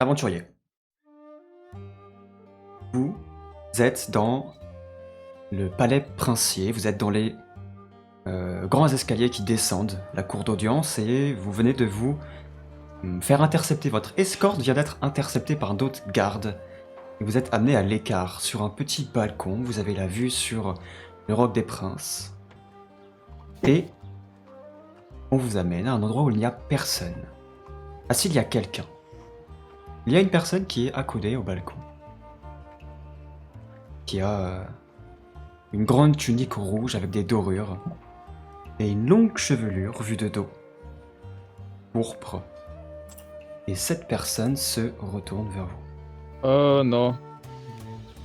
Aventurier, vous êtes dans le palais princier, vous êtes dans les grands escaliers qui descendent la cour d'audience et vous venez de vous faire intercepter. Votre escorte vient d'être interceptée par d'autres gardes. Et vous êtes amené à l'écart, sur un petit balcon. Vous avez la vue sur le Roc des Princes. Et on vous amène à un endroit où il n'y a personne. Ah, s'il y a quelqu'un. Il y a une personne qui est accoudée au balcon. Qui a une grande tunique rouge avec des dorures. Et une longue chevelure vue de dos. Pourpre. Et cette personne se retourne vers vous. Oh non.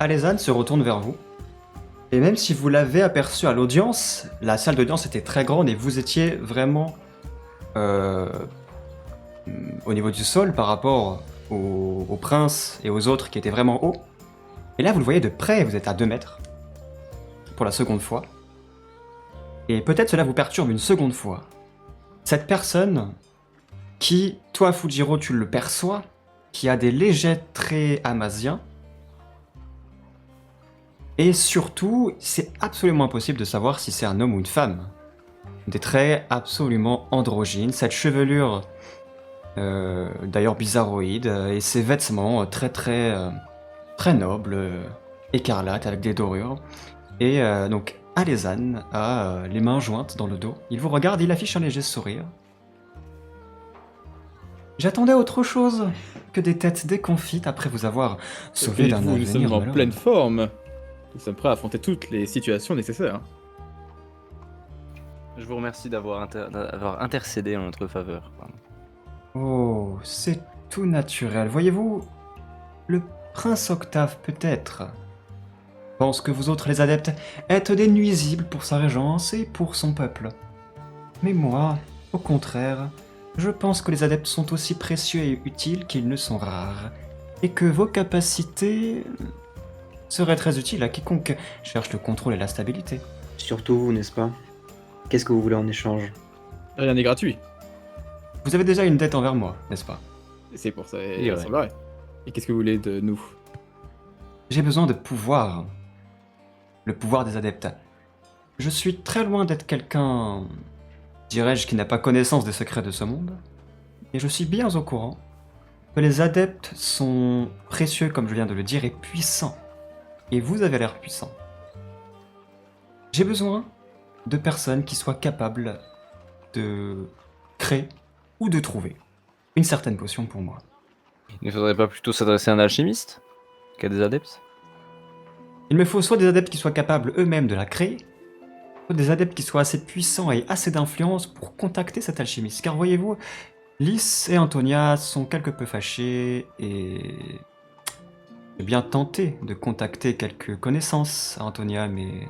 Alezane se retourne vers vous. Et même si vous l'avez aperçu à l'audience, la salle d'audience était très grande et vous étiez vraiment au niveau du sol par rapport au prince et aux autres qui étaient vraiment hauts. Et là, vous le voyez de près, vous êtes à 2 mètres. Pour la seconde fois. Et peut-être cela vous perturbe une seconde fois. Cette personne qui, toi Fujiro, tu le perçois, qui a des légers traits amaziens. Et surtout, c'est absolument impossible de savoir si c'est un homme ou une femme. Des traits absolument androgynes, cette chevelure d'ailleurs bizarroïde, et ses vêtements très nobles, écarlates avec des dorures. Et donc Alezane a les mains jointes dans le dos. Il vous regarde, il affiche un léger sourire. J'attendais autre chose que des têtes déconfites après vous avoir sauvé d'un Nous sommes avenir en malheureux. pleine forme. Nous sommes prêts à affronter toutes les situations nécessaires. Je vous remercie d'avoir intercédé en notre faveur. Oh, c'est tout naturel. Voyez-vous, le prince Octave peut-être pense que vous autres les adeptes êtes des nuisibles pour sa régence et pour son peuple. Mais moi, au contraire, je pense que les adeptes sont aussi précieux et utiles qu'ils ne sont rares, et que vos capacités seraient très utiles à quiconque cherche le contrôle et la stabilité. Surtout vous, n'est-ce pas? Qu'est-ce que vous voulez en échange? Rien n'est gratuit. Vous avez déjà une dette envers moi, n'est-ce pas? C'est pour ça, Il est il vrai. semblerait. Et qu'est-ce que vous voulez de nous? J'ai besoin de pouvoir. Le pouvoir des adeptes. Je suis très loin d'être quelqu'un, dirais-je, qui n'a pas connaissance des secrets de ce monde. Et je suis bien au courant que les adeptes sont précieux, comme je viens de le dire, et puissants. Et vous avez l'air puissant. J'ai besoin de personnes qui soient capables de créer ou de trouver une certaine potion pour moi. Il ne faudrait pas plutôt s'adresser à un alchimiste qu'à des adeptes? Il me faut soit des adeptes qui soient capables eux-mêmes de la créer, soit des adeptes qui soient assez puissants et assez d'influence pour contacter cet alchimiste. Car voyez-vous, Lys et Antonia sont quelque peu fâchés et j'ai bien tenté de contacter quelques connaissances à Antonia, mais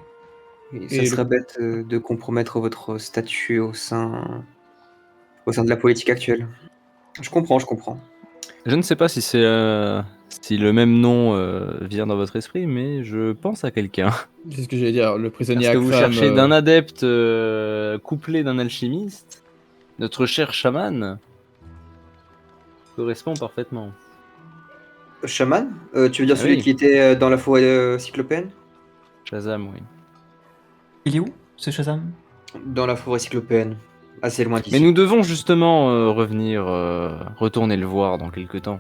Et ça serait bête de compromettre votre statut au sein de la politique actuelle. Je comprends. Je ne sais pas si c'est si le même nom vient dans votre esprit, mais je pense à quelqu'un. C'est ce que j'allais dire, le prisonnier Parce que vous Akram, cherchez d'un adepte couplé d'un alchimiste, notre cher chaman correspond parfaitement. Chaman? Tu veux dire Ah celui oui. qui était dans la forêt cyclopéenne? Shazam, oui. il est où ce Shazam? Dans la forêt cyclopéenne. Assez loin d'ici. Mais nous devons justement retourner le voir dans quelques temps.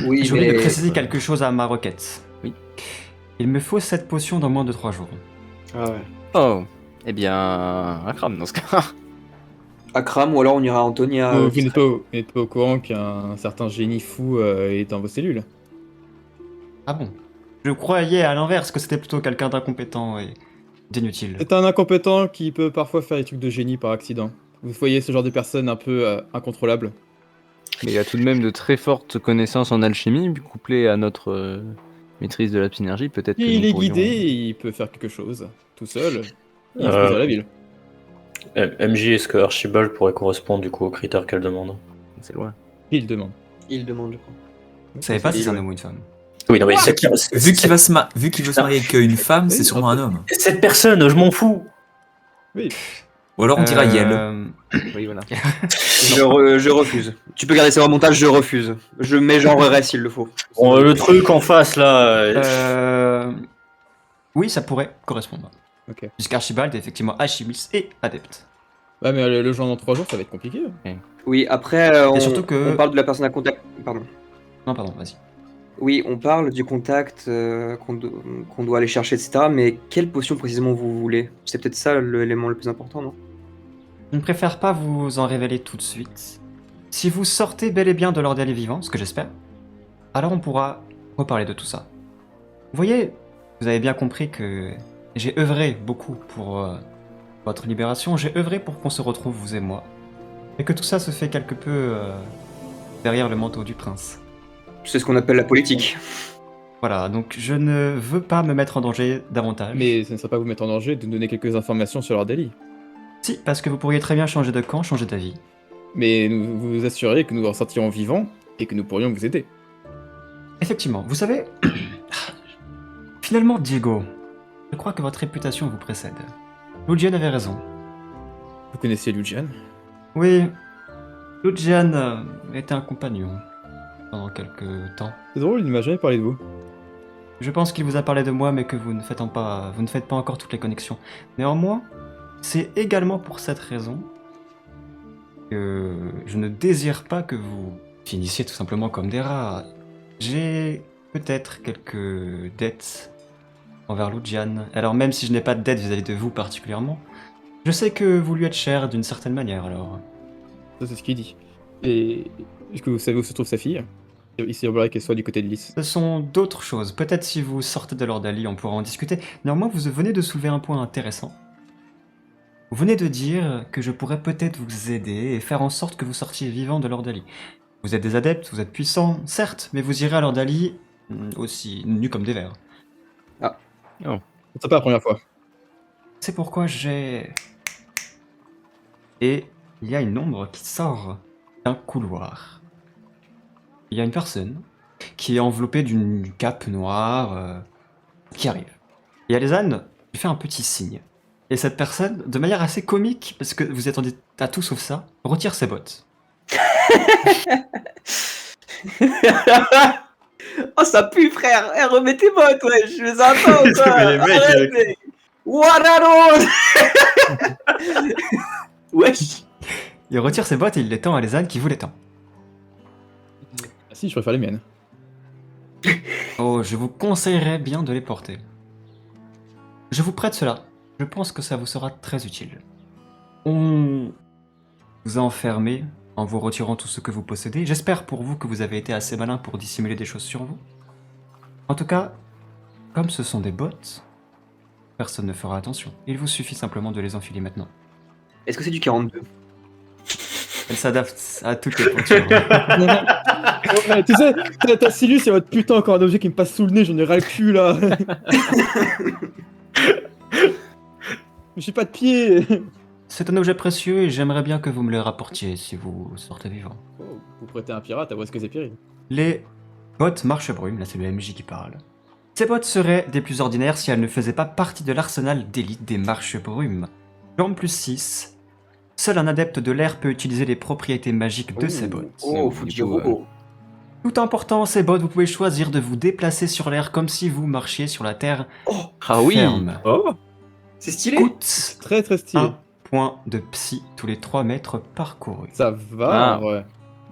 Oui, J'ai oublié mais... de préciser quelque chose à ma requête. Oui. Il me faut cette potion dans moins de 3 jours. Ah ouais. Oh, eh bien, Akram dans ce cas. Akram, ou alors on ira à Antonia. vous n'êtes pas au courant qu'un certain génie fou est dans vos cellules. Ah bon? Je croyais à l'inverse que c'était plutôt quelqu'un d'incompétent et d'inutile. C'est un incompétent qui peut parfois faire des trucs de génie par accident. Vous voyez ce genre de personne un peu incontrôlable. Mais il a tout de même de très fortes connaissances en alchimie, couplées à notre maîtrise de la synergie, peut-être que Il nous est pourrions... guidé, il peut faire quelque chose. Tout seul, il expose à la ville. MJ, est-ce que Archibald pourrait correspondre du coup aux critères qu'elle demande? C'est loin. Il demande. Il demande, je crois. Vous savez pas si c'est un homme ou une femme? Oui, non, mais Vu qu'il veut se marier avec une femme, c'est sûrement un homme. Cette personne, je m'en fous. Oui. Ou alors on dira Yel. Oui, voilà. Je refuse. Tu peux garder ça en montage, je refuse. Je mets genre RS s'il le faut. Bon, le truc en face là. Oui, ça pourrait correspondre. Ok. Puisqu'Archibald est effectivement alchimiste et adepte. Ouais, mais le genre dans 3 jours, ça va être compliqué. Oui, après, on, surtout que- on parle de la personne à contact. Pardon. Non, pardon, vas-y. Oui, on parle du contact qu'on doit aller chercher, etc. Mais quelle potion précisément vous voulez? C'est peut-être ça l'élément le plus important, non? Je ne préfère pas vous en révéler tout de suite. Si vous sortez bel et bien de l'ordre des vivants, ce que j'espère, alors on pourra reparler de tout ça. Vous voyez, vous avez bien compris que j'ai œuvré beaucoup pour votre libération, j'ai œuvré pour qu'on se retrouve, vous et moi, et que tout ça se fait quelque peu derrière le manteau du prince. C'est ce qu'on appelle la politique. Voilà, donc je ne veux pas me mettre en danger davantage. Mais ça ne serait pas vous mettre en danger de nous donner quelques informations sur leur délit. Si, parce que vous pourriez très bien changer de camp, changer d'avis. Mais nous vous assurez que nous en sortirons vivants et que nous pourrions vous aider. Effectivement, vous savez, finalement, Diego, je crois que votre réputation vous précède. Lucian avait raison. Vous connaissez Lucian? Oui, Lucian était un compagnon pendant quelques temps. C'est drôle, il ne m'a jamais parlé de vous. Je pense qu'il vous a parlé de moi, mais que vous ne faites pas encore toutes les connexions. Néanmoins, c'est également pour cette raison que je ne désire pas que vous finissiez tout simplement comme des rats. J'ai peut-être quelques dettes envers Lucian. Alors même si je n'ai pas de dettes vis-à-vis de vous particulièrement, je sais que vous lui êtes cher d'une certaine manière, alors... Ça, c'est ce qu'il dit. Et est-ce que vous savez où se trouve sa fille? Il semblerait qu'elle soit du côté de Lys. Ce sont d'autres choses. Peut-être si vous sortez de l'Ordalie, on pourra en discuter. Néanmoins, vous venez de soulever un point intéressant. Vous venez de dire que je pourrais peut-être vous aider et faire en sorte que vous sortiez vivant de l'Ordalie. Vous êtes des adeptes, vous êtes puissants, certes, mais vous irez à l'Ordalie aussi nus comme des vers. C'est pas la première fois. C'est pourquoi j'ai... Et il y a une ombre qui sort d'un couloir. Il y a une personne qui est enveloppée d'une cape noire qui arrive. Et Alezane lui fait un petit signe. Et cette personne, de manière assez comique, parce que vous attendez à tout sauf ça, retire ses bottes. Oh, ça pue, frère! Eh, remets tes bottes, ouais, je les entends, quoi! Mais les mecs, Arrête, Wararo! Wesh! Il retire ses bottes et il les tend à Alezane qui vous les tend. Ah si, je préfère les miennes. Oh, je vous conseillerais bien de les porter. Je vous prête cela. Je pense que ça vous sera très utile. On vous a enfermé en vous retirant tout ce que vous possédez. J'espère pour vous que vous avez été assez malin pour dissimuler des choses sur vous. En tout cas, comme ce sont des bottes, personne ne fera attention. Il vous suffit simplement de les enfiler maintenant. Est-ce que c'est du 42? Elle s'adapte à toutes les pointures. Ouais, tu sais, t'as Silus, c'est votre putain encore un objet qui me passe sous le nez, j'en ai ras le cul là. Je suis pas de pied. C'est un objet précieux et j'aimerais bien que vous me le rapportiez si vous sortez vivant. Oh, vous prêtez un pirate à Wesque Zephyrin. Les bottes Marchebrume, là c'est le MJ qui parle. Ces bottes seraient des plus ordinaires si elles ne faisaient pas partie de l'arsenal d'élite des Marchebrume. Jambes plus 6. Seul un adepte de l'air peut utiliser les propriétés magiques de ces bottes. Oh, Fujiro. Tout important, ces bottes, vous pouvez choisir de vous déplacer sur l'air comme si vous marchiez sur la terre Ah oui. ferme. Oh, C'est stylé! Coûte Très très stylé. 1 point de psy tous les 3 mètres parcourus. Ça va, Ah. ouais.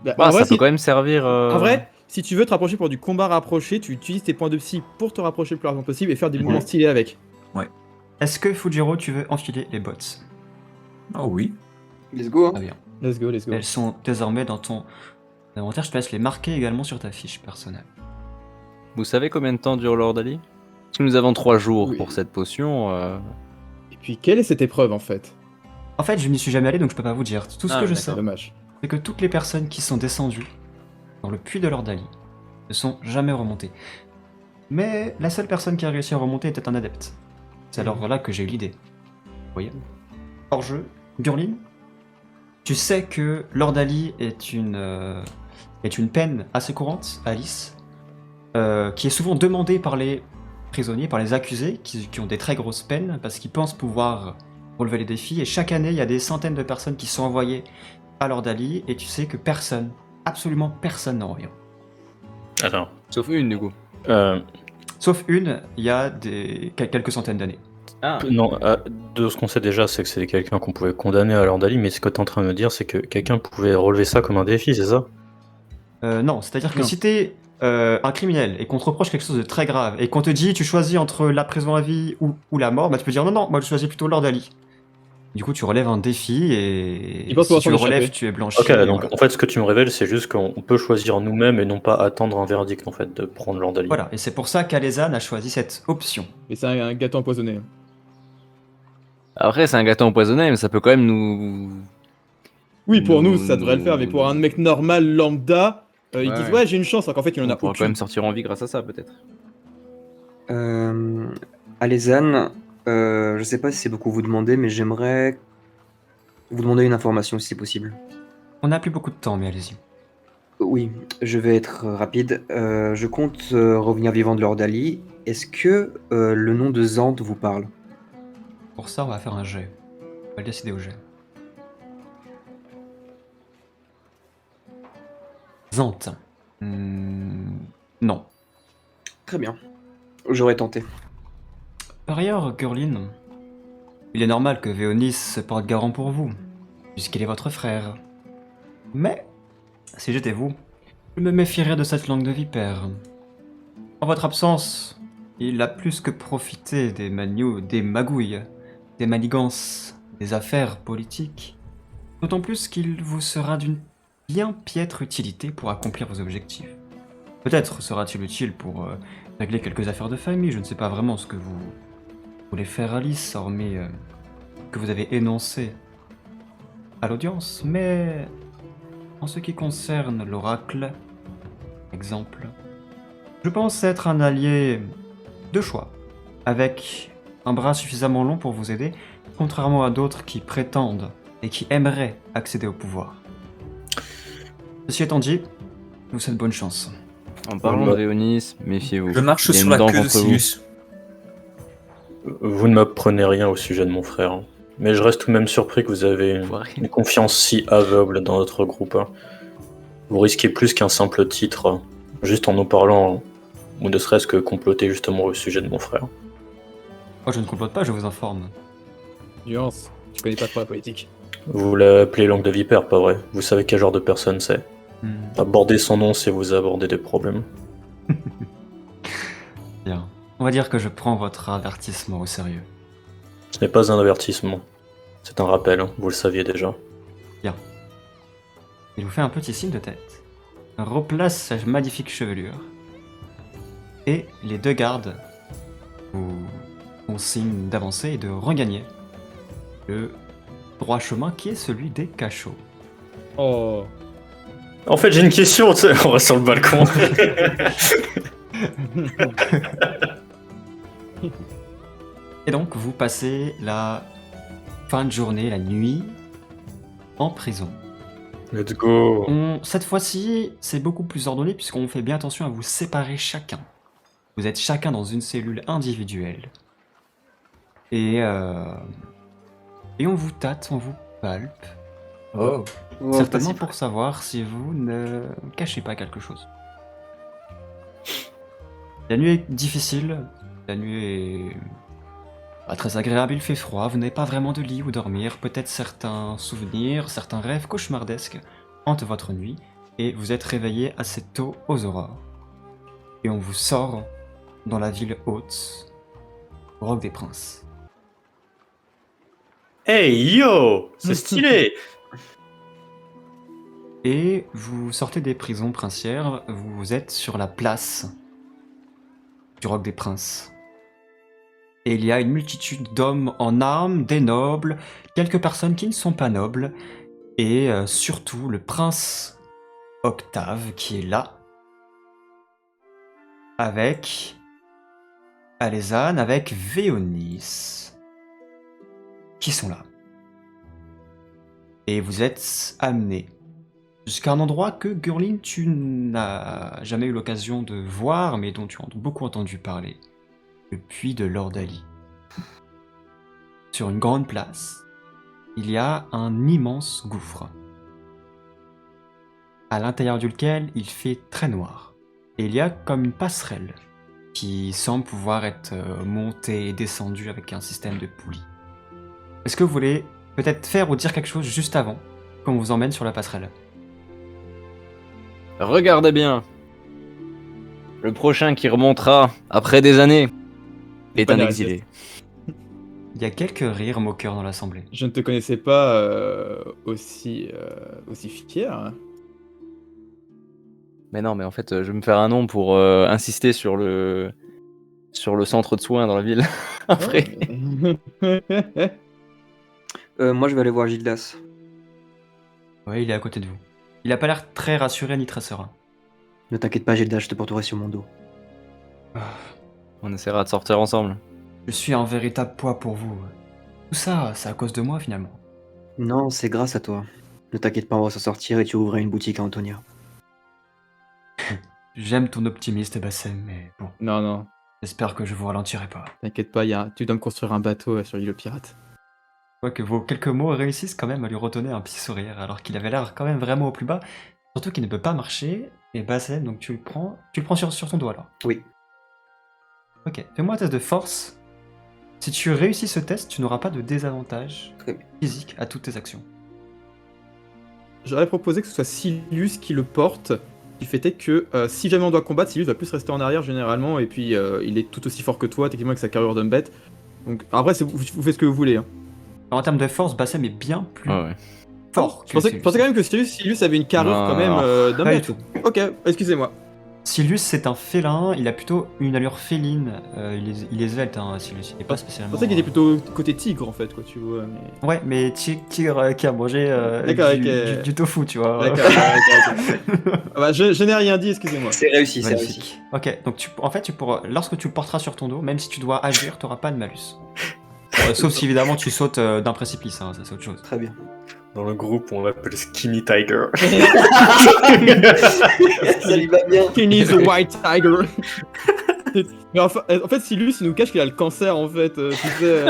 Bah, Ah, en vrai, ça peut quand même servir. en vrai, si tu veux te rapprocher pour du combat rapproché, tu utilises tes points de psy pour te rapprocher le plus rapidement possible et faire des mouvements stylés avec. Est-ce que Fujiro, tu veux enfiler les bottes? oh oui. Let's go, hein. Très bien. Let's go, let's go. Elles sont désormais dans ton inventaire. Je te laisse les marquer également sur ta fiche personnelle. Vous savez combien de temps dure l'Ordalie? Parce que nous avons 3 jours Oui. pour cette potion. Et puis, quelle est cette épreuve en fait? En fait, je n'y suis jamais allé, donc je peux pas vous dire. Tout ce Ah, que je d'accord. sais, Dommage. c'est que toutes les personnes qui sont descendues dans le puits de l'Ordalie ne sont jamais remontées. Mais la seule personne qui a réussi à remonter était un adepte. C'est alors là que j'ai eu l'idée. Vous voyez? Hors jeu, Gurlin, tu sais que l'Ordalie est une peine assez courante à Lys, qui est souvent demandée par les prisonniers, par les accusés, qui ont des très grosses peines, parce qu'ils pensent pouvoir relever les défis, et chaque année, il y a des centaines de personnes qui sont envoyées à l'Ordalie, et tu sais que personne, absolument personne n'en revient. Attends. Sauf une, du coup. Sauf une, il y a quelques centaines d'années. Ah, Non, de ce qu'on sait déjà, c'est que c'est quelqu'un qu'on pouvait condamner à l'ordalie, mais ce que tu es en train de me dire, c'est que quelqu'un pouvait relever ça comme un défi, c'est ça? Non, c'est-à-dire que Non. si t'es un criminel et qu'on te reproche quelque chose de très grave et qu'on te dit tu choisis entre la prison à vie ou la mort, bah tu peux dire non, moi je choisis plutôt l'Ordalie. Du coup, tu relèves un défi et Il pense si pouvoir tu s'en le relèves, échapper. tu es blanchi. Ok, et donc voilà. en fait, ce que tu me révèles, c'est juste qu'on peut choisir nous-mêmes et non pas attendre un verdict, en fait, de prendre l'ordalie. Voilà, et c'est pour ça qu'Alezan a choisi cette option. Mais c'est un gâteau empoisonné. après, c'est un gâteau empoisonné, mais ça peut quand même nous. Oui, pour nous, Nous- ça devrait le faire, mais pour un mec normal, lambda, ils Ouais, disent ouais. ouais, j'ai une chance, alors qu'en fait, il en On a pourra quand aucune. même sortir en vie grâce à ça, peut-être. Alezane, je sais pas si c'est beaucoup vous demander, mais j'aimerais vous demander une information si c'est possible. On n'a plus beaucoup de temps, mais allez-y. Oui, je vais être rapide. Je compte revenir vivant de l'Ordalie. Est-ce que le nom de Zand vous parle? Pour ça, on va faire un jet. On va le décider au jet. Zant. Non. Très bien. J'aurais tenté. Par ailleurs, Gurlin, il est normal que Véonis se porte garant pour vous, puisqu'il est votre frère. Mais, si j'étais vous, je me méfierais de cette langue de vipère. En votre absence, il a plus que profité des magouilles, des manigances, des affaires politiques. D'autant plus qu'il vous sera d'une bien piètre utilité pour accomplir vos objectifs. Peut-être sera-t-il utile pour régler quelques affaires de famille, je ne sais pas vraiment ce que vous voulez faire, Alice, hormis que vous avez énoncé à l'audience, mais en ce qui concerne l'oracle, exemple, je pense être un allié de choix, avec un bras suffisamment long pour vous aider, contrairement à d'autres qui prétendent et qui aimeraient accéder au pouvoir. Ceci étant dit, je vous souhaite bonne chance. En parlant de Véonis, méfiez-vous. Je marche Il y a sur une la dent queue de contre vous. Silius. Vous ne m'apprenez rien au sujet de mon frère, hein. Mais je reste tout de même surpris que vous avez une confiance si aveugle dans notre groupe, hein. Vous risquez plus qu'un simple titre, juste en nous parlant, hein, ou ne serait-ce que comploter justement au sujet de mon frère. Moi je ne complote pas, je vous informe. Nuance, tu connais pas trop la politique. Vous l'appelez langue de vipère, pas vrai? Vous savez quel genre de personne c'est. Aborder son nom, c'est vous aborder des problèmes. Bien. On va dire que je prends votre avertissement au sérieux. Ce n'est pas un avertissement. C'est un rappel, hein, vous le saviez déjà. Il vous fait un petit signe de tête, replace sa magnifique chevelure, et les deux gardes vous font signe d'avancer et de regagner le droit chemin qui est celui des cachots. Oh. En fait, j'ai une question, tu sais, on reste sur le balcon. Et donc vous passez la fin de journée, la nuit, en prison. Let's go. Cette fois-ci, c'est beaucoup plus ordonné puisqu'on fait bien attention à vous séparer chacun. Vous êtes chacun dans une cellule individuelle. Et on vous tâte, on vous palpe. Oh. Oh, Certainement pas si pour savoir si vous ne cachez pas quelque chose. La nuit est difficile, la nuit est pas très agréable, il fait froid, vous n'avez pas vraiment de lit où dormir, peut-être certains souvenirs, certains rêves cauchemardesques hantent votre nuit, et vous êtes réveillé assez tôt aux aurores. Et on vous sort dans la ville haute, au Roc des Princes. Hey yo, c'est stylé. Et vous sortez des prisons princières, vous êtes sur la place du Roc des Princes. Et il y a une multitude d'hommes en armes, des nobles, quelques personnes qui ne sont pas nobles, et surtout le prince Octave qui est là, avec Alezan, avec Véonis, qui sont là. Et vous êtes amenés jusqu'à un endroit que Gurlin, tu n'as jamais eu l'occasion de voir, mais dont tu as beaucoup entendu parler. Le puits de l'Ordalie. sur une grande place, il y a un immense gouffre, à l'intérieur duquel il fait très noir. Et il y a comme une passerelle qui semble pouvoir être montée et descendue avec un système de poulies. Est-ce que vous voulez peut-être faire ou dire quelque chose juste avant qu'on vous emmène sur la passerelle? Regardez bien. Le prochain qui remontera après des années est Pas un derrière. exilé. Il y a quelques rires moqueurs dans l'assemblée. Je ne te connaissais pas aussi fier. Mais non, mais en fait, je vais me faire un nom pour insister sur le centre de soins dans la ville. Après. Moi, je vais aller voir Gildas. Ouais, il est à côté de vous. Il a pas l'air très rassuré ni très serein. Ne t'inquiète pas, Gildas, je te porterai sur mon dos. On essaiera de sortir ensemble. Je suis un véritable poids pour vous. Tout ça, c'est à cause de moi finalement. Non, c'est grâce à toi. Ne t'inquiète pas, on va s'en sortir et tu ouvriras une boutique à Antonia. J'aime ton optimisme, Bassem, mais bon, Non, non, j'espère que je vous ralentirai pas. t'inquiète pas, tu dois me construire un bateau sur l'île aux pirates. Je vois que vos quelques mots réussissent quand même à lui redonner un petit sourire, alors qu'il avait l'air quand même vraiment au plus bas. Surtout qu'il ne peut pas marcher. Et Bassem, donc tu le prends sur ton doigt là. Oui. Ok, fais-moi un test de force. Si tu réussis ce test, tu n'auras pas de désavantage Très bien. physique à toutes tes actions. J'aurais proposé que ce soit Silius qui le porte, du fait est que si jamais on doit combattre, Silius va plus rester en arrière généralement, et puis il est tout aussi fort que toi, techniquement avec sa carrure d'homme bête. Donc après, vous faites ce que vous voulez. Hein. En termes de force, Bassem est bien plus Ouais. fort Je pensais quand même que Silius avait une carrure Non, quand même d'homme pas du bête. tout. Ok, excusez-moi. Silius, c'est un félin, il a plutôt une allure féline. Il est svelte, hein, Silius. Il est pas Je spécialement. pensais qu'il était plutôt côté tigre en fait, quoi, tu vois. Mais... Ouais, mais tigre qui a mangé D'accord, du, ok. du tofu, tu vois. D'accord, ok. Ah bah, je n'ai rien dit, excusez-moi. C'est réussi, c'est réussi. Magnifique. Ok, donc tu pourras, lorsque tu le porteras sur ton dos, même si tu dois agir, tu n'auras pas de malus. Sauf si évidemment tu sautes d'un précipice, hein, ça c'est autre chose. Très bien. Dans le groupe, on l'appelle Skinny Tiger. Ça lui va bien. Kenny the White Tiger. Mais en fait, Silius, il nous cache qu'il a le cancer, en fait. Tu sais,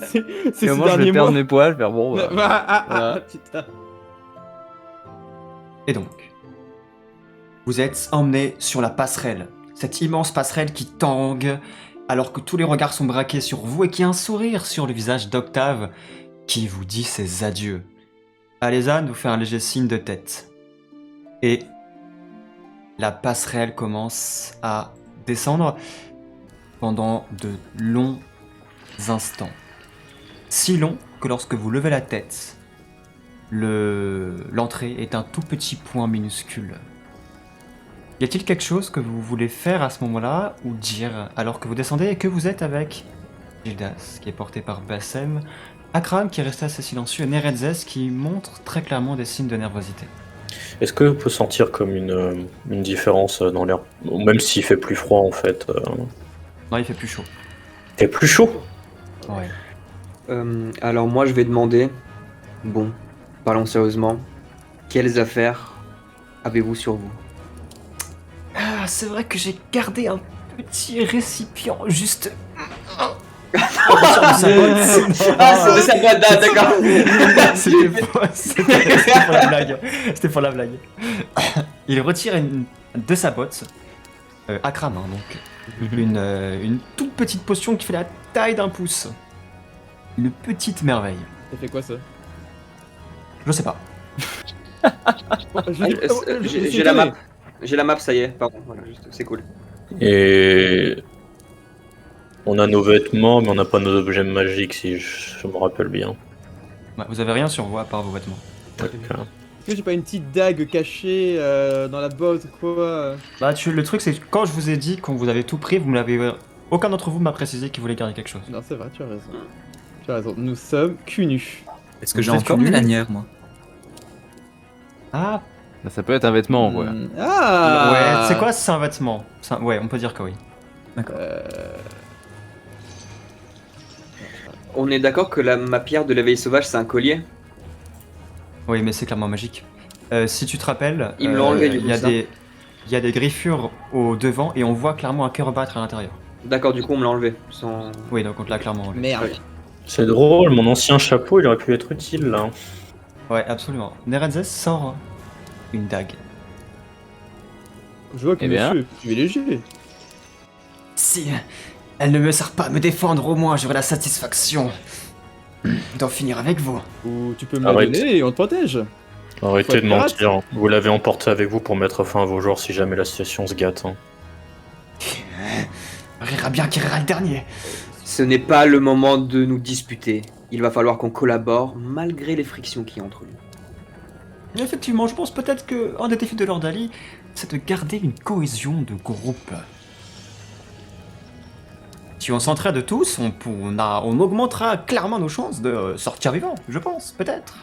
c'est Et ces au moins, je vais derniers perdre mois. mes poils, faire bon. Bah, voilà. Putain. Et donc, vous êtes emmené sur la passerelle, cette immense passerelle qui tangue, alors que tous les regards sont braqués sur vous et qu'il y a un sourire sur le visage d'Octave qui vous dit ses adieux. Alézane vous fait un léger signe de tête. Et la passerelle commence à descendre pendant de longs instants. Si longs que lorsque vous levez la tête, l'entrée est un tout petit point minuscule. Y a-t-il quelque chose que vous voulez faire à ce moment-là ou dire alors que vous descendez et que vous êtes avec Gildas qui est porté par Bassem, Akram qui est resté assez silencieux et Neredzes qui montre très clairement des signes de nervosité. Est-ce qu'on peut sentir comme une différence dans l'air? Même s'il fait plus froid en fait. Non, il fait plus chaud. Il fait plus chaud? Ouais. Alors moi, je vais demander, bon, parlons sérieusement, quelles affaires avez-vous sur vous? Ah, c'est vrai que j'ai gardé un petit récipient juste. Ah, c'est sa boîte, d'accord. C'était pour la blague. C'était pour la blague. Il retire de sa botte, Akram, hein, donc, une toute petite potion qui fait la taille d'un pouce. Une petite merveille. Ça fait quoi ça? Je sais pas. J'ai la map. J'ai la map, ça y est. Pardon, voilà, juste, c'est cool. Et on a nos vêtements, mais on n'a pas nos objets magiques, si je me rappelle bien. Ouais, vous avez rien sur vous à part vos vêtements. Donc, Est-ce que j'ai pas une petite dague cachée dans la botte ou quoi? Bah, le truc, c'est que quand je vous ai dit qu'on vous avait tout pris, vous me l'avez. Aucun d'entre vous m'a précisé qu'il voulait garder quelque chose. Non, c'est vrai, tu as raison. Tu as raison, nous sommes cul nus. Est-ce que j'ai Vous êtes encore curieux mes lanières, moi? Ah, Bah, ça peut être un vêtement, quoi. Ah ouais, c'est quoi, c'est un vêtement. Ouais, on peut dire que oui. On est d'accord que ma pierre de l'éveil sauvage, c'est un collier? Oui, mais c'est clairement magique. Si tu te rappelles, Ils me l'ont enlevé, du il coup, y a ça. des griffures au devant et on voit clairement un cœur battre à l'intérieur. D'accord, du coup, on me l'a enlevé. Sans... Oui, donc on te l'a clairement enlevé. Merde. C'est drôle, mon ancien chapeau, il aurait pu être utile là. Ouais, absolument. Nerenzes sort une dague. Je vois que Eh bien. monsieur est privilégié. Si elle ne me sert pas à me défendre, au moins j'aurai la satisfaction d'en finir avec vous. Ou tu peux me la Arrête. donner et on te protège. Faut Arrêtez être de pirate. mentir. Vous l'avez emporté avec vous pour mettre fin à vos jours si jamais la situation se gâte. Hein. Rira bien qui rira le dernier. Ce n'est pas le moment de nous disputer. Il va falloir qu'on collabore malgré les frictions qu'il y a entre nous. Effectivement, je pense peut-être que un des défis de Lord Ali, c'est de garder une cohésion de groupe. Si on s'entraide tous, on augmentera clairement nos chances de sortir vivants, je pense, peut-être.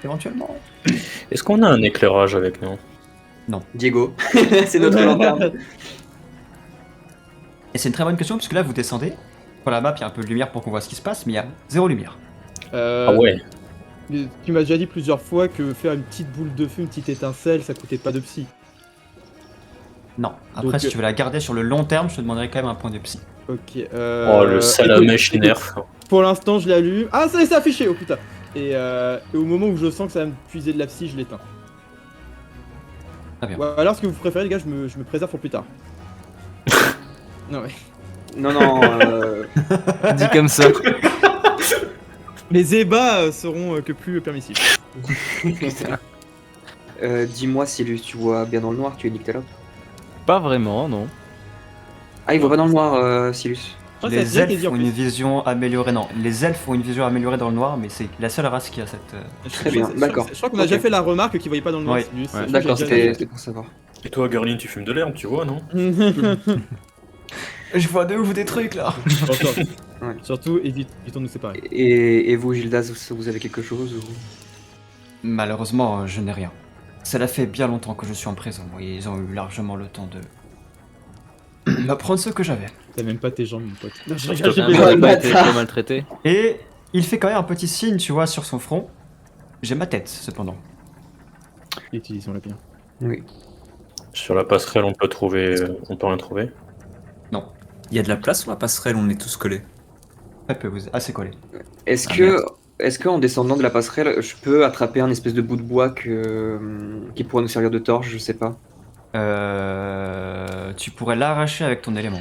Éventuellement. Est-ce qu'on a un éclairage avec nous? Diego, c'est notre lanterne. Et c'est une très bonne question, puisque là vous descendez. Sur la map, il y a un peu de lumière pour qu'on voit ce qui se passe, mais il y a zéro lumière. Ah ouais. Tu m'as déjà dit plusieurs fois que faire une petite boule de feu, une petite étincelle, ça coûtait pas de psy. Non. Après, Donc, si tu veux la garder sur le long terme, je te demanderai quand même un point de psy. Ok. Oh, le salamèche écoute, nerf. Pour l'instant, je l'allume. Ah, ça s'est affiché, oh putain. Et au moment où je sens que ça va me puiser de la psy, je l'éteins. Très bien. Ou alors, ce que vous préférez, les gars, je me préserve pour plus tard. Non, mais. Non, non, Dit comme ça. Les ébats seront que plus permissifs. dis-moi Silus, tu vois bien dans le noir, tu es Nyctalope. Pas vraiment, non. Ah, il voit pas dans le noir, Silus. Ah, ça Les se dit qu'il elfes dit en ont plus. une vision améliorée. Non, les elfes ont une vision améliorée dans le noir, mais c'est la seule race qui a cette. Très bien, d'accord. Je crois qu'on a Ok. déjà fait la remarque qu'il voyait pas dans le noir. Oui. Silus. Ouais. Je D'accord, crois que j'ai c'était pour savoir. Et toi, Gerlin, tu fumes de l'herbe, tu vois, non? déjà fait. Je vois de ouf des trucs là. Surtout, Ouais. surtout, évitons de nous séparer. Et vous, Gildas, vous avez quelque chose ou... Malheureusement, je n'ai rien. Cela fait bien longtemps que je suis en prison et ils ont eu largement le temps de m'apprendre ce que j'avais. T'as même pas tes jambes, mon pote. Non, je S'il rigole, te j'ai plaît. On plaisir. n'a pas été bâtard. trop maltraité. Et il fait quand même un petit signe, tu vois, sur son front. J'ai ma tête, cependant. Utilisons-la bien. Oui. Sur la passerelle, on peut rien trouver. Il y a de la place sur la passerelle, on est tous collés. Très peu, vous êtes assez collé. Est-ce Ah, que, merde. est-ce qu'en descendant de la passerelle, je peux attraper un espèce de bout de bois qui pourrait nous servir de torche, je sais pas. Tu pourrais l'arracher avec ton élément.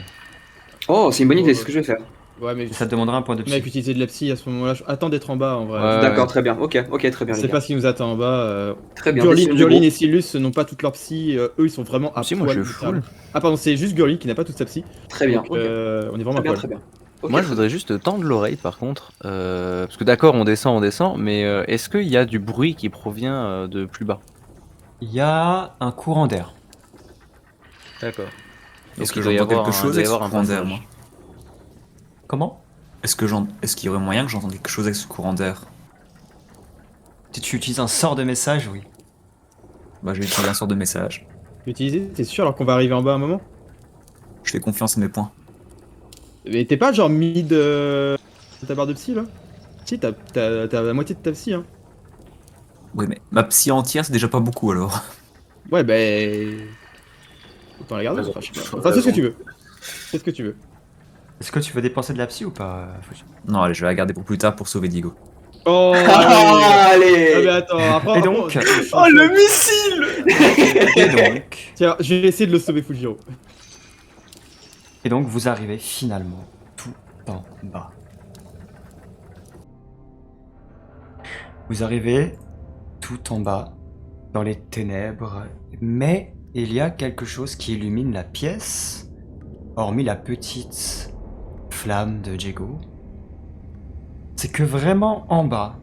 Oh, c'est une bonne idée, c'est ce que je vais faire. Ouais, mais Et ça te demandera un point de on a psy. utiliser de la psy à ce moment-là. Attends d'être en bas en vrai. Ouais. D'accord, très bien. Ok, très bien. Je les sais gars. pas ce qui nous attend en bas. Très bien. Gurlin décision du Gurlin groupe. et Silus n'ont pas toute leur psy. Eux, ils sont vraiment à Si, moi, poil. je suis littéralement. full. Ah, pardon, c'est juste Gurlin qui n'a pas toute sa psy. Très bien. Donc, Ok. on est vraiment Très à bien, poil. très bien. Ok, Moi, je très voudrais juste tendre l'oreille, par contre. Parce que d'accord, on descend, mais est-ce qu'il y a du bruit qui provient de plus bas? Il y a un courant d'air. D'accord. Est-ce Donc, que il doit y j'entends avoir quelque un- chose il doit y avec ce avoir un courant d'air, passage. moi? Comment? Est-ce qu'il y aurait moyen que j'entende quelque chose avec ce courant d'air? Si tu utilises un sort de message, oui. Bah, je vais utiliser un sort de message. Utiliser, t'es sûr alors qu'on va arriver en bas à un moment? Je fais confiance à mes points. Mais t'es pas genre mid ta barre de psy là? Si, t'as la moitié de ta psy hein. Oui, mais ma psy entière, c'est déjà pas beaucoup alors. Ouais, bah. Autant la garder. Enfin, je sais pas. Enfin, c'est ce que tu veux. C'est ce que tu veux. Est-ce que tu veux dépenser de la psy ou pas, Fouchi? Non, allez, je vais la garder pour plus tard pour sauver Diego. Oh, Ah, allez. Ah, mais allez. attends, après. Et donc, Oh, le missile. et donc, Tiens, je vais essayer de le sauver Fujiro. et donc, vous arrivez finalement tout en bas. Vous arrivez tout en bas, dans les ténèbres, mais il y a quelque chose qui illumine la pièce, hormis la petite flamme de Diego. C'est que vraiment en bas,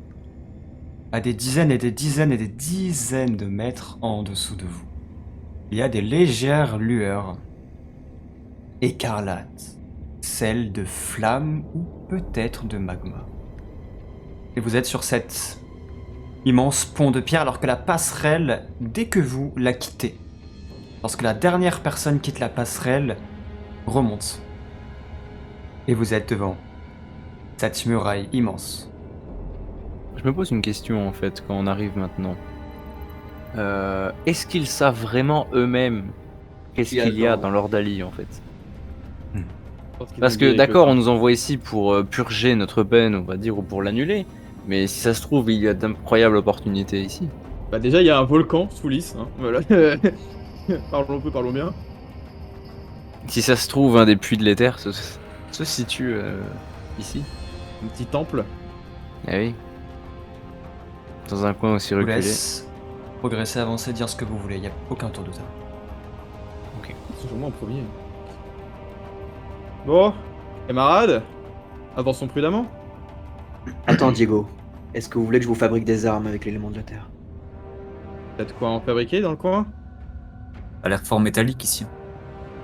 à des dizaines et des dizaines et des dizaines de mètres en dessous de vous, il y a des légères lueurs écarlates, celles de flammes ou peut-être de magma. Et vous êtes sur cet immense pont de pierre alors que la passerelle, dès que vous la quittez, lorsque la dernière personne quitte la passerelle, remonte. Et vous êtes devant cette muraille immense. Je me pose une question en fait quand on arrive maintenant. Est-ce qu'ils savent vraiment eux-mêmes qu'est-ce Qu'il y a qu'il y a dans- dans leur Dali en fait? Parce que d'accord, on nous envoie ici pour purger notre peine, on va dire, ou pour l'annuler. Mais si ça se trouve, il y a d'incroyables opportunités ici. Bah déjà, il y a un volcan sous Lys, hein. Voilà. Parlons peu, parlons bien. Si ça se trouve, un des puits de l'éther se situe ici. Un petit temple. Ah oui. Dans un coin aussi Je vous reculé. laisse progresser, avancer, dire ce que vous voulez. Il n'y a aucun tour de table. Toujours moi en premier. Bon, camarades, avançons prudemment. Attends, Diego. Est-ce que vous voulez que je vous fabrique des armes avec l'élément de la Terre? T'as de quoi en fabriquer dans le coin? A l'air fort métallique ici.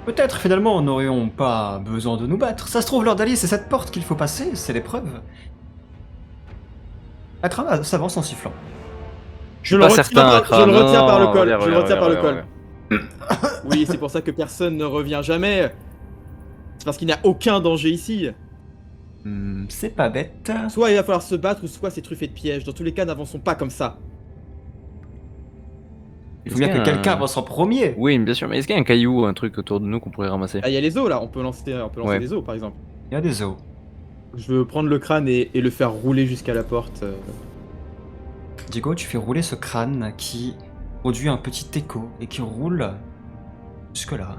Peut-être finalement n'aurions pas besoin de nous battre. Ça se trouve, l'heure d'allier, c'est cette porte qu'il faut passer, c'est l'épreuve. La trame s'avance en sifflant. Je Pas certain, je le retiens par le col. regarde, Je le retiens par le regarde, col. Oui, c'est pour ça que personne ne revient jamais. C'est parce qu'il n'y a aucun danger ici. C'est pas bête. Soit il va falloir se battre, ou soit c'est truffé de pièges. Dans tous les cas, n'avançons pas comme ça. Il faut bien que quelqu'un avance en premier. Oui, bien sûr, mais est-ce qu'il y a un caillou ou un truc autour de nous qu'on pourrait ramasser? Ah, il y a les os là, on peut lancer Ouais. des os par exemple. Il y a des os. Je veux prendre le crâne et le faire rouler jusqu'à la porte. Diego, tu fais rouler ce crâne qui produit un petit écho et qui roule jusque-là,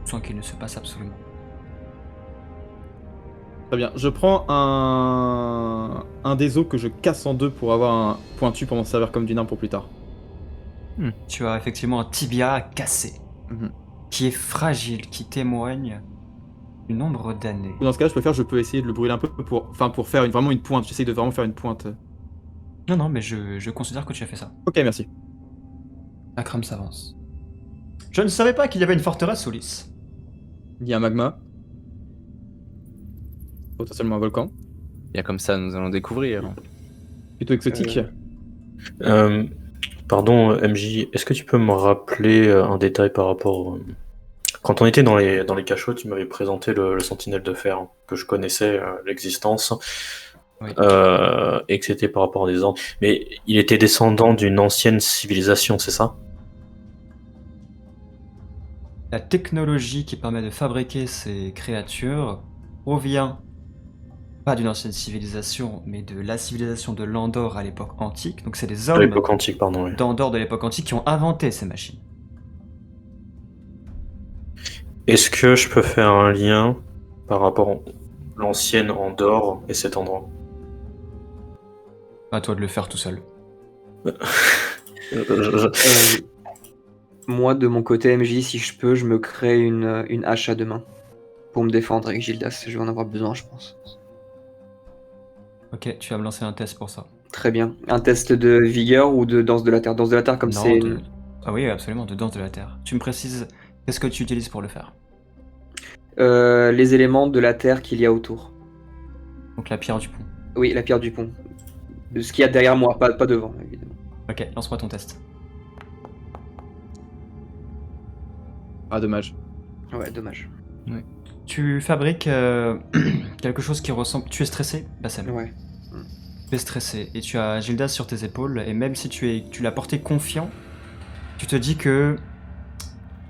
sans qu'il ne se passe absolument. Très bien, je prends un des os que je casse en deux pour avoir un pointu pour m'en servir comme d'une arme pour plus tard. Tu as effectivement un tibia cassé, Mhm. qui est fragile, qui témoigne du nombre d'années. Dans ce cas, je peux essayer de le brûler un peu pour faire vraiment une pointe. J'essaie de vraiment faire une pointe. Non, mais je considère que tu as fait ça. Ok, merci. Akram s'avance. Je ne savais pas qu'il y avait une forteresse sous Lys. Il y a un magma. Potentiellement un volcan. Bien comme ça, nous allons découvrir. Plutôt exotique. Pardon, MJ, est-ce que tu peux me rappeler un détail par rapport... Quand on était dans les cachots, tu m'avais présenté le sentinelle de fer, hein, que je connaissais l'existence, Oui. et que c'était par rapport à des ordres. Mais il était descendant d'une ancienne civilisation, c'est ça? La technologie qui permet de fabriquer ces créatures provient pas d'une ancienne civilisation, mais de la civilisation de l'Andorre à l'époque antique. Donc c'est des À hommes l'époque antique, pardon. Oui. d'Andorre de l'époque antique qui ont inventé ces machines. Est-ce que je peux faire un lien par rapport à l'ancienne Andorre et cet endroit? À toi de le faire tout seul. Moi, de mon côté, MJ, si je peux, je me crée une hache à deux mains pour me défendre avec Gildas. Je vais en avoir besoin, je pense. Ok, tu vas me lancer un test pour ça. Très bien. Un test de vigueur ou de danse de la terre? Danse de la terre, comme Non, c'est. Ah oui, absolument, de danse de la terre. Tu me précises, qu'est-ce que tu utilises pour le faire? Les éléments de la terre qu'il y a autour. Donc la pierre du pont. Oui, la pierre du pont. Ce qu'il y a derrière moi, pas devant, évidemment. Ok, lance-moi ton test. Ah, dommage. Ouais, dommage. Tu fabriques quelque chose qui ressemble... Tu es stressé, Bassem? Ouais. Tu es stressé et tu as Gildas sur tes épaules et même si tu l'as porté confiant, tu te dis que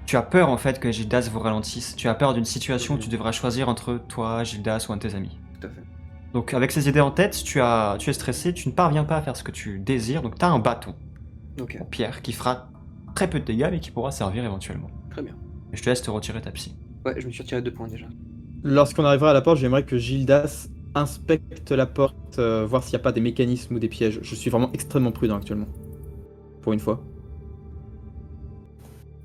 tu as peur en fait que Gildas vous ralentisse. Tu as peur d'une situation où tu devras choisir entre toi, Gildas ou un de tes amis. Tout à fait. Donc avec ces idées en tête, tu es stressé, tu ne parviens pas à faire ce que tu désires, donc tu as un bâton Ok, en pierre qui fera très peu de dégâts mais qui pourra servir éventuellement. très bien. Et je te laisse te retirer ta psy. Ouais, je me suis retiré 2 points déjà. Lorsqu'on arrivera à la porte, j'aimerais que Gildas inspecte la porte, voir s'il n'y a pas des mécanismes ou des pièges. Je suis vraiment extrêmement prudent actuellement. Pour une fois.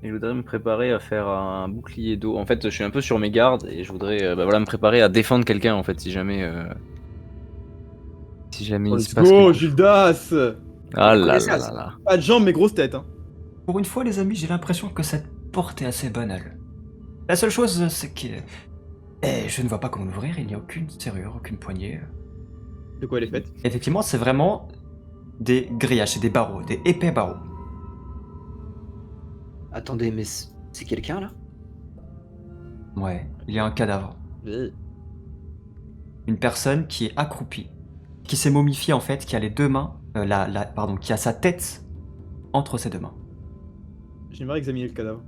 Et je voudrais me préparer à faire un bouclier d'eau. En fait, je suis un peu sur mes gardes et je voudrais me préparer à défendre quelqu'un en fait, si jamais. Si jamais il Let's se passe. go, quelque chose. Gildas! Ah là Connaissez là ça. là là. Pas de jambes, mais grosse tête, hein. Pour une fois les amis, j'ai l'impression que cette porte est assez banale. La seule chose c'est que... je ne vois pas comment l'ouvrir, il n'y a aucune serrure, aucune poignée. De quoi elle est faite? Effectivement, c'est vraiment des grillages, c'est des barreaux, des épais barreaux. Attendez, mais c'est quelqu'un là? Ouais, il y a un cadavre. Une personne qui est accroupie, qui s'est momifiée en fait, qui a les deux mains, qui a sa tête entre ses deux mains. J'aimerais examiner le cadavre.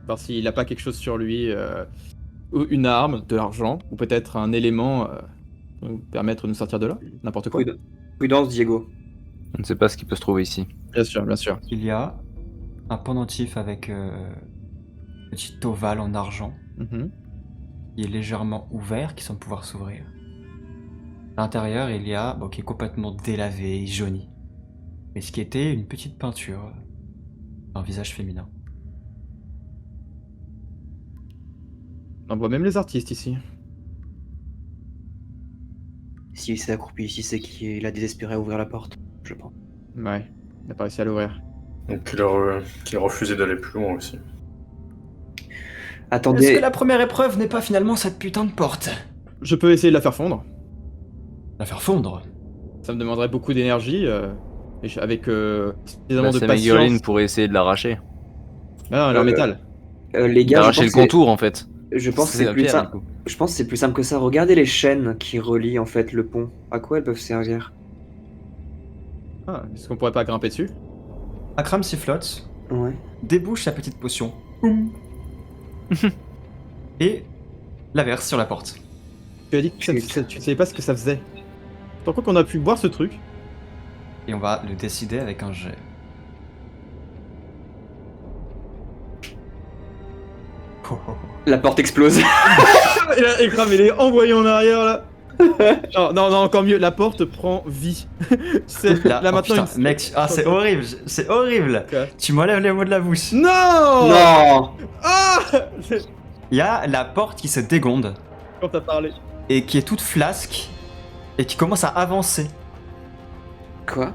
Voir s'il a pas quelque chose sur lui. Ou une arme, de l'argent, ou peut-être un élément pour nous permettre de nous sortir de là. N'importe quoi. Prudence, Diego. On ne sait pas ce qui peut se trouver ici. Bien sûr, bien sûr. Il y a un pendentif avec petit ovale en argent Mhm. qui est légèrement ouvert, qui semble pouvoir s'ouvrir. À l'intérieur, il y a, qui est complètement délavé et jauni. Mais ce qui était une petite peinture d'un visage féminin. On voit même les artistes ici. S'il s'est accroupi ici, c'est qu'il a désespéré à ouvrir la porte, je pense. Ouais, il n'a pas réussi à l'ouvrir. Donc qu'il a refusé d'aller plus loin aussi. Est-ce Attendez, que la première épreuve n'est pas finalement cette putain de porte? Je peux essayer de la faire fondre. La faire fondre. Ça me demanderait beaucoup d'énergie, avec suffisamment Bah, de Sam et patience. Gurlin pourraient essayer de l'arracher. Ah non, elle est en métal. les gars, D'arracher le contour en fait. je pense que C'est c'est la plus pierre, simple. du coup. Je pense que c'est plus simple que ça. Regardez les chaînes qui relient en fait le pont. À quoi elles peuvent servir? Ah, est-ce qu'on pourrait pas grimper dessus? Akram s'y flotte, Ouais. débouche sa petite potion. Et la verse sur la porte. Tu as dit que tu savais pas ce que ça faisait. Tant qu'on a pu boire ce truc. Et on va le décider avec un jet. Oh, oh, oh. La porte explose. Et grave, il est envoyé en arrière là. Non, encore mieux, la porte prend vie. C'est Là, là oh, maintenant. putain, mec, c'est horrible, c'est horrible. Ok. Tu m'enlèves les mots de la bouche. Non. Non. Ah. Il y a la porte qui se dégonde Quand t'as parlé. et qui est toute flasque et qui commence à avancer Quoi?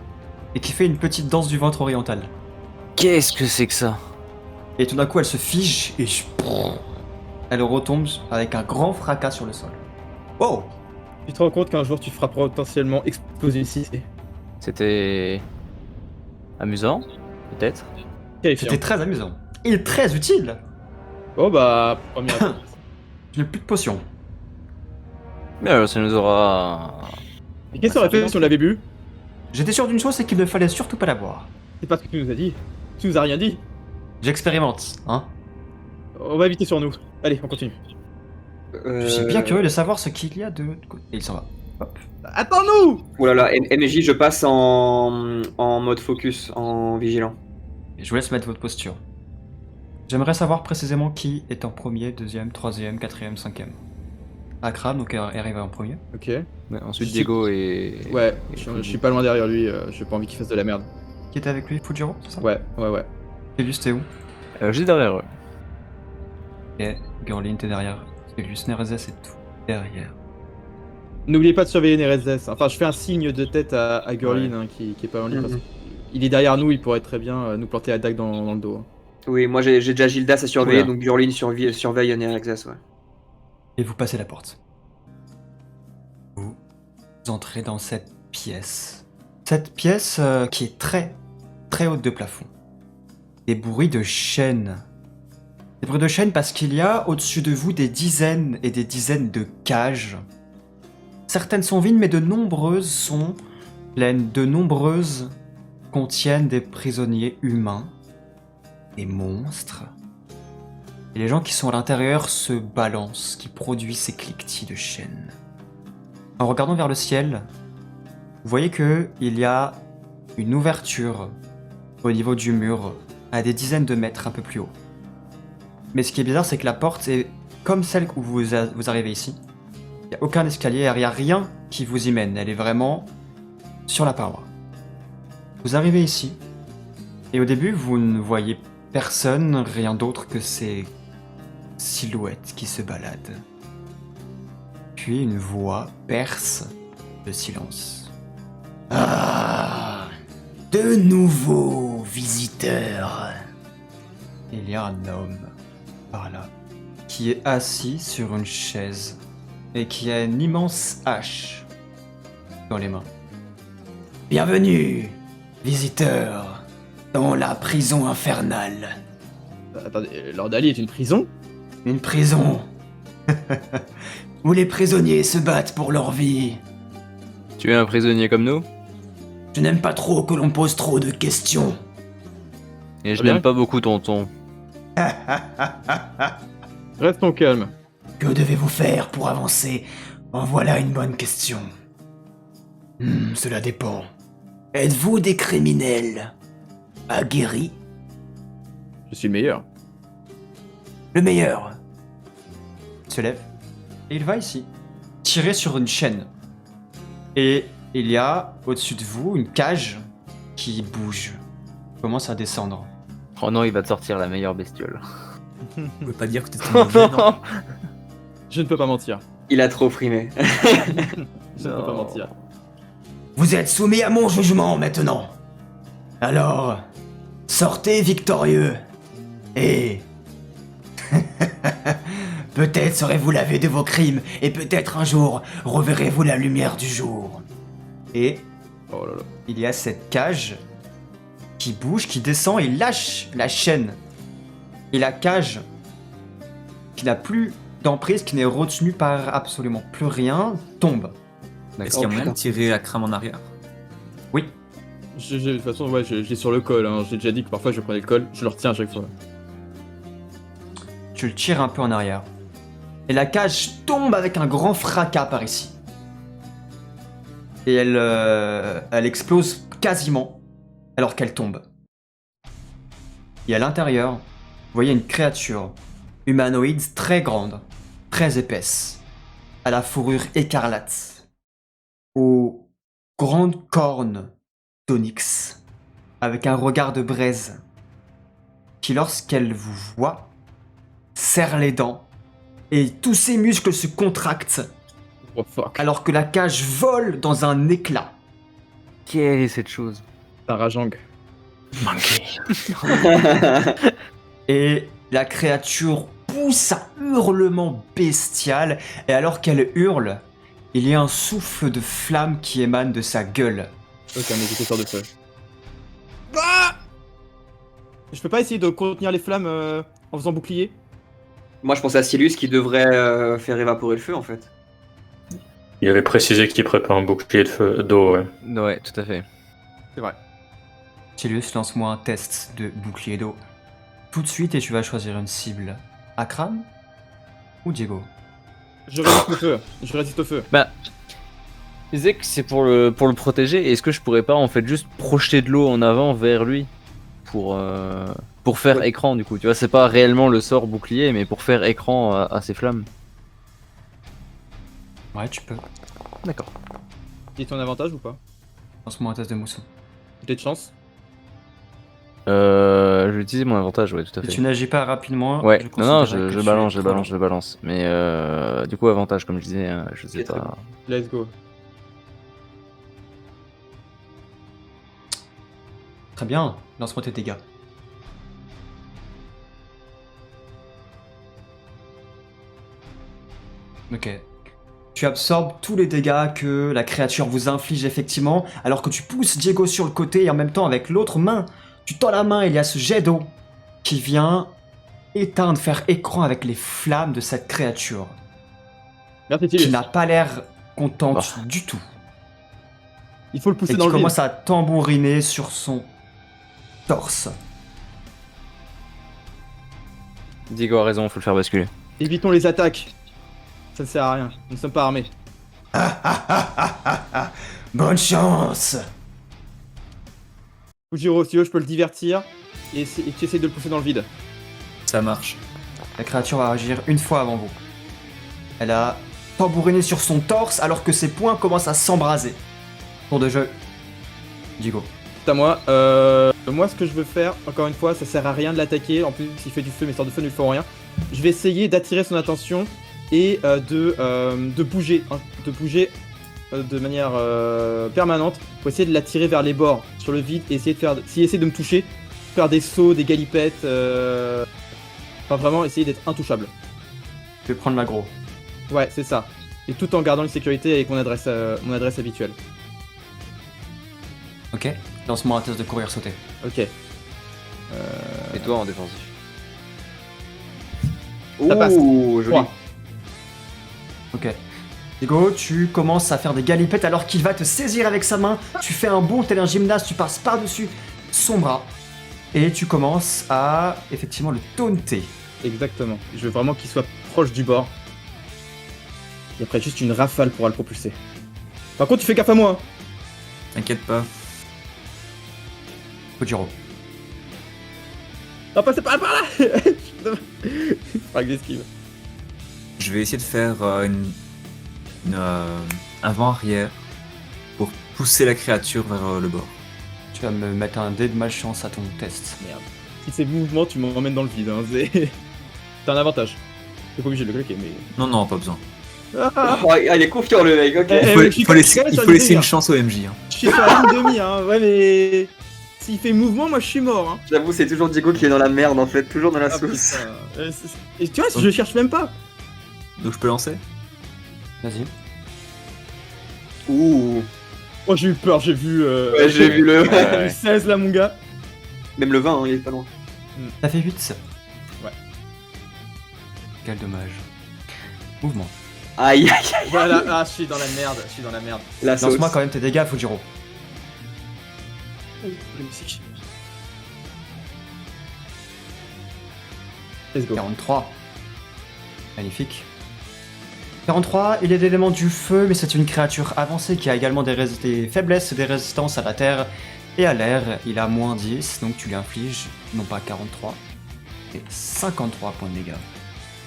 et qui fait une petite danse du ventre oriental. Qu'est-ce que c'est que ça? Et tout d'un coup, elle se fige et elle retombe avec un grand fracas sur le sol. Oh! Tu te rends compte qu'un jour tu feras potentiellement exploser une cité. C'était amusant, peut-être. Terrifiant. C'était très amusant. Et très utile! Oh bah, première. Je n'ai plus de potions. Mais alors, ça nous aura. Et qu'est-ce qu'on aurait fait si on l'avait bu? J'étais sûr d'une chose, c'est qu'il ne fallait surtout pas la boire. C'est pas ce que tu nous as dit. Tu nous as rien dit. J'expérimente, hein. On va éviter sur nous. Allez, on continue. Je suis bien curieux de savoir ce qu'il y a de côté. Et il s'en va. Hop. Attends-nous. Oh là là, MJ, je passe en mode focus, en vigilant. Et je vous laisse mettre votre posture. J'aimerais savoir précisément qui est en premier, deuxième, troisième, quatrième, cinquième. Akram, donc est arrivé en premier. Ok. Ouais, ensuite, Je Diego et. Ouais, je suis pas loin derrière lui. J'ai pas envie qu'il fasse de la merde. Qui était avec lui? Fujiro, c'est ça? Ouais. Elius, t'es où? Juste derrière eux. Et Gurlin, t'es derrière. Elius, Nerezes est tout derrière. N'oubliez pas de surveiller Nerezes. Enfin, je fais un signe de tête à Gurlin qui est pas loin de lui parce qu'il est derrière nous. Il pourrait très bien nous planter la dague dans le dos. Hein. Oui, moi j'ai déjà Gildas à surveiller, Oula. donc Gurlin surveille Nerexas, ouais. Et vous passez la porte. Vous entrez dans cette pièce. Cette pièce qui est très, très haute de plafond. Des bruits de chaînes. Des bruits de chaînes parce qu'il y a au-dessus de vous des dizaines et des dizaines de cages. Certaines sont vides, mais de nombreuses sont pleines. De nombreuses contiennent des prisonniers humains, des monstres. Et les gens qui sont à l'intérieur se balancent, qui produisent ces cliquetis de chaînes. En regardant vers le ciel, vous voyez que il y a une ouverture au niveau du mur, à des dizaines de mètres un peu plus haut. Mais ce qui est bizarre, c'est que la porte est comme celle où vous arrivez ici. Il n'y a aucun escalier, il n'y a rien qui vous y mène. Elle est vraiment sur la paroi. Vous arrivez ici, et au début, vous ne voyez personne, rien d'autre que ces silhouettes qui se baladent. Puis une voix perce le silence. Ah, de nouveaux visiteurs. Il y a un homme par là qui est assis sur une chaise et qui a une immense hache dans les mains. Bienvenue, visiteurs, dans la prison infernale. Attendez, Lord Ali est une prison? Une prison où les prisonniers se battent pour leur vie. Tu es un prisonnier comme nous? Je n'aime pas trop que l'on pose trop de questions. Et je Très bien. n'aime pas beaucoup ton ton. Restons calmes. Que devez-vous faire pour avancer? En voilà une bonne question. Cela dépend. Êtes-vous des criminels aguerris? Je suis le meilleur. Le meilleur. Il se lève et il va ici, tirer sur une chaîne. Et il y a au-dessus de vous une cage qui bouge, commence à descendre. Oh non, il va te sortir la meilleure bestiole. Je veux pas dire que t'es mauvais, non. Je ne peux pas mentir. Il a trop frimé. Je ne peux pas mentir. Vous êtes soumis à mon jugement maintenant. Alors, sortez victorieux. Et... peut-être serez-vous lavé de vos crimes, et peut-être un jour reverrez-vous la lumière du jour. Et Oh là là. il y a cette cage qui bouge, qui descend et lâche la chaîne. Et la cage, qui n'a plus d'emprise, qui n'est retenue par absolument plus rien, tombe. Est-ce qu'il y a moyen de tirer Akram en arrière? Oui, De toute façon, ouais, j'ai sur le col. Hein. J'ai déjà dit que parfois je prenais le col. Je le retiens à chaque fois. tu le tires un peu en arrière. Et la cage tombe avec un grand fracas par ici. Et elle explose quasiment alors qu'elle tombe. Et à l'intérieur, vous voyez une créature humanoïde très grande, très épaisse, à la fourrure écarlate, aux grandes cornes d'onyx, avec un regard de braise, qui lorsqu'elle vous voit, serre les dents, et tous ses muscles se contractent, Oh fuck. alors que la cage vole dans un éclat. Quelle est cette chose? C'est un Rajang. Monkey. Et la créature pousse un hurlement bestial, et alors qu'elle hurle, il y a un souffle de flamme qui émane de sa gueule. Ok, un exécuteur de feu. Ah, je peux pas essayer de contenir les flammes en faisant bouclier? Moi, je pensais à Silus qui devrait faire évaporer le feu, en fait. Il avait précisé qu'il prépare un bouclier de feu d'eau, ouais. Ouais, tout à fait. C'est vrai. Tilius, lance-moi un test de bouclier d'eau. Tout de suite, et tu vas choisir une cible. Akram ou Diego? Je résiste au feu. Je résiste au feu. Bah, je disais que c'est pour le protéger. Est-ce que je pourrais pas en fait juste projeter de l'eau en avant vers lui pour faire Ouais. écran du coup? Tu vois, c'est pas réellement le sort bouclier, mais pour faire écran à ses flammes. Ouais, tu peux. D'accord. J'ai ton avantage ou pas? Lance-moi un test de mousson. J'ai de chance. Je vais utiliser mon avantage, ouais, tout à Si fait. tu n'agis pas rapidement, Ouais, je non, considérerais que je tu balance, es je trop balance, lent. je balance. Mais du coup, avantage, comme je disais, je sais Ok, très pas. Let's go. Très bien, lance-moi tes dégâts. Ok. Tu absorbes tous les dégâts que la créature vous inflige effectivement, alors que tu pousses Diego sur le côté et en même temps avec l'autre main, tu tends la main et il y a ce jet d'eau qui vient éteindre, faire écran avec les flammes de cette créature, Merci qui Tilly. n'a pas l'air contente Bah. du tout. Il faut le pousser Et dans qui le vide. commence à tambouriner sur son torse. Diego a raison, faut le faire basculer. Évitons les attaques. Ça ne sert à rien. Nous ne sommes pas armés. Bonne chance. Fujiro, si tu veux, je peux le divertir et tu essayes de le pousser dans le vide. Ça marche. La créature va agir une fois avant vous. Elle a tambouriné sur son torse alors que ses poings commencent à s'embraser. Tour de jeu. Diego. C'est à moi. Moi, ce que je veux faire, encore une fois, ça sert à rien de l'attaquer. En plus, s'il fait du feu, mes sorts de feu ne lui feront rien. Je vais essayer d'attirer son attention et de bouger. Hein, de bouger de manière permanente pour essayer de l'attirer vers les bords, sur le vide, et essayer de faire. S'il essaie de me toucher, faire des sauts, des galipettes. Enfin, vraiment essayer d'être intouchable. Je vais prendre l'aggro. Ouais, c'est ça. Et tout en gardant une sécurité avec mon adresse habituelle. Ok. Lance-moi un test de courir sauter. Ok. Et toi en défensif. Ça passe. Ouh, joli. 3. Ok. Diego, tu commences à faire des galipettes alors qu'il va te saisir avec sa main. Tu fais un bond tel un gymnaste, tu passes par-dessus son bras. Et tu commences à effectivement le taunter. Exactement. Je veux vraiment qu'il soit proche du bord. Et après, juste une rafale pourra le propulser. Par contre, tu fais gaffe à moi. Hein. T'inquiète pas. Fujiro. Non, passez par là. Pas que d'esquive. Je vais essayer de faire avant-arrière pour pousser la créature vers le bord. Tu vas me mettre un dé de malchance à ton test. Merde. Si c'est mouvement, tu m'emmènes dans le vide. Hein. T'as un avantage. T'es pas obligé de le cliquer, mais. Non, pas besoin. Ah, Oh, il est confiant le mec, ok. Eh, Il mais je suis faut quand laisser, même il sur faut une laisser une demi, chance au MJ. Hein. je suis sur la ligne demi, hein. Ouais, mais. S'il fait mouvement, moi je suis mort. Hein. J'avoue, c'est toujours Diego qui est dans la merde en fait, toujours dans la Ah, sauce. putain. Et tu vois, je cherche même pas. Donc je peux lancer. Vas-y. Ouh. Oh, j'ai eu peur, j'ai vu. Ouais, j'ai vu le. J'ai vu 16 là, mon gars. Même le 20, hein, il est pas loin. Ça fait 8. Ouais. Quel dommage. Mouvement. Aïe, aïe, aïe. Voilà, ah, je suis dans la merde, je suis dans la merde. La sauce. Lance-moi quand même tes dégâts, Fujiro. Let's go. 43. Magnifique. 43, il est d'éléments du feu, mais c'est une créature avancée qui a également des faiblesses et des résistances à la terre et à l'air. Il a moins 10, donc tu lui infliges non pas 43, mais 53 points de dégâts.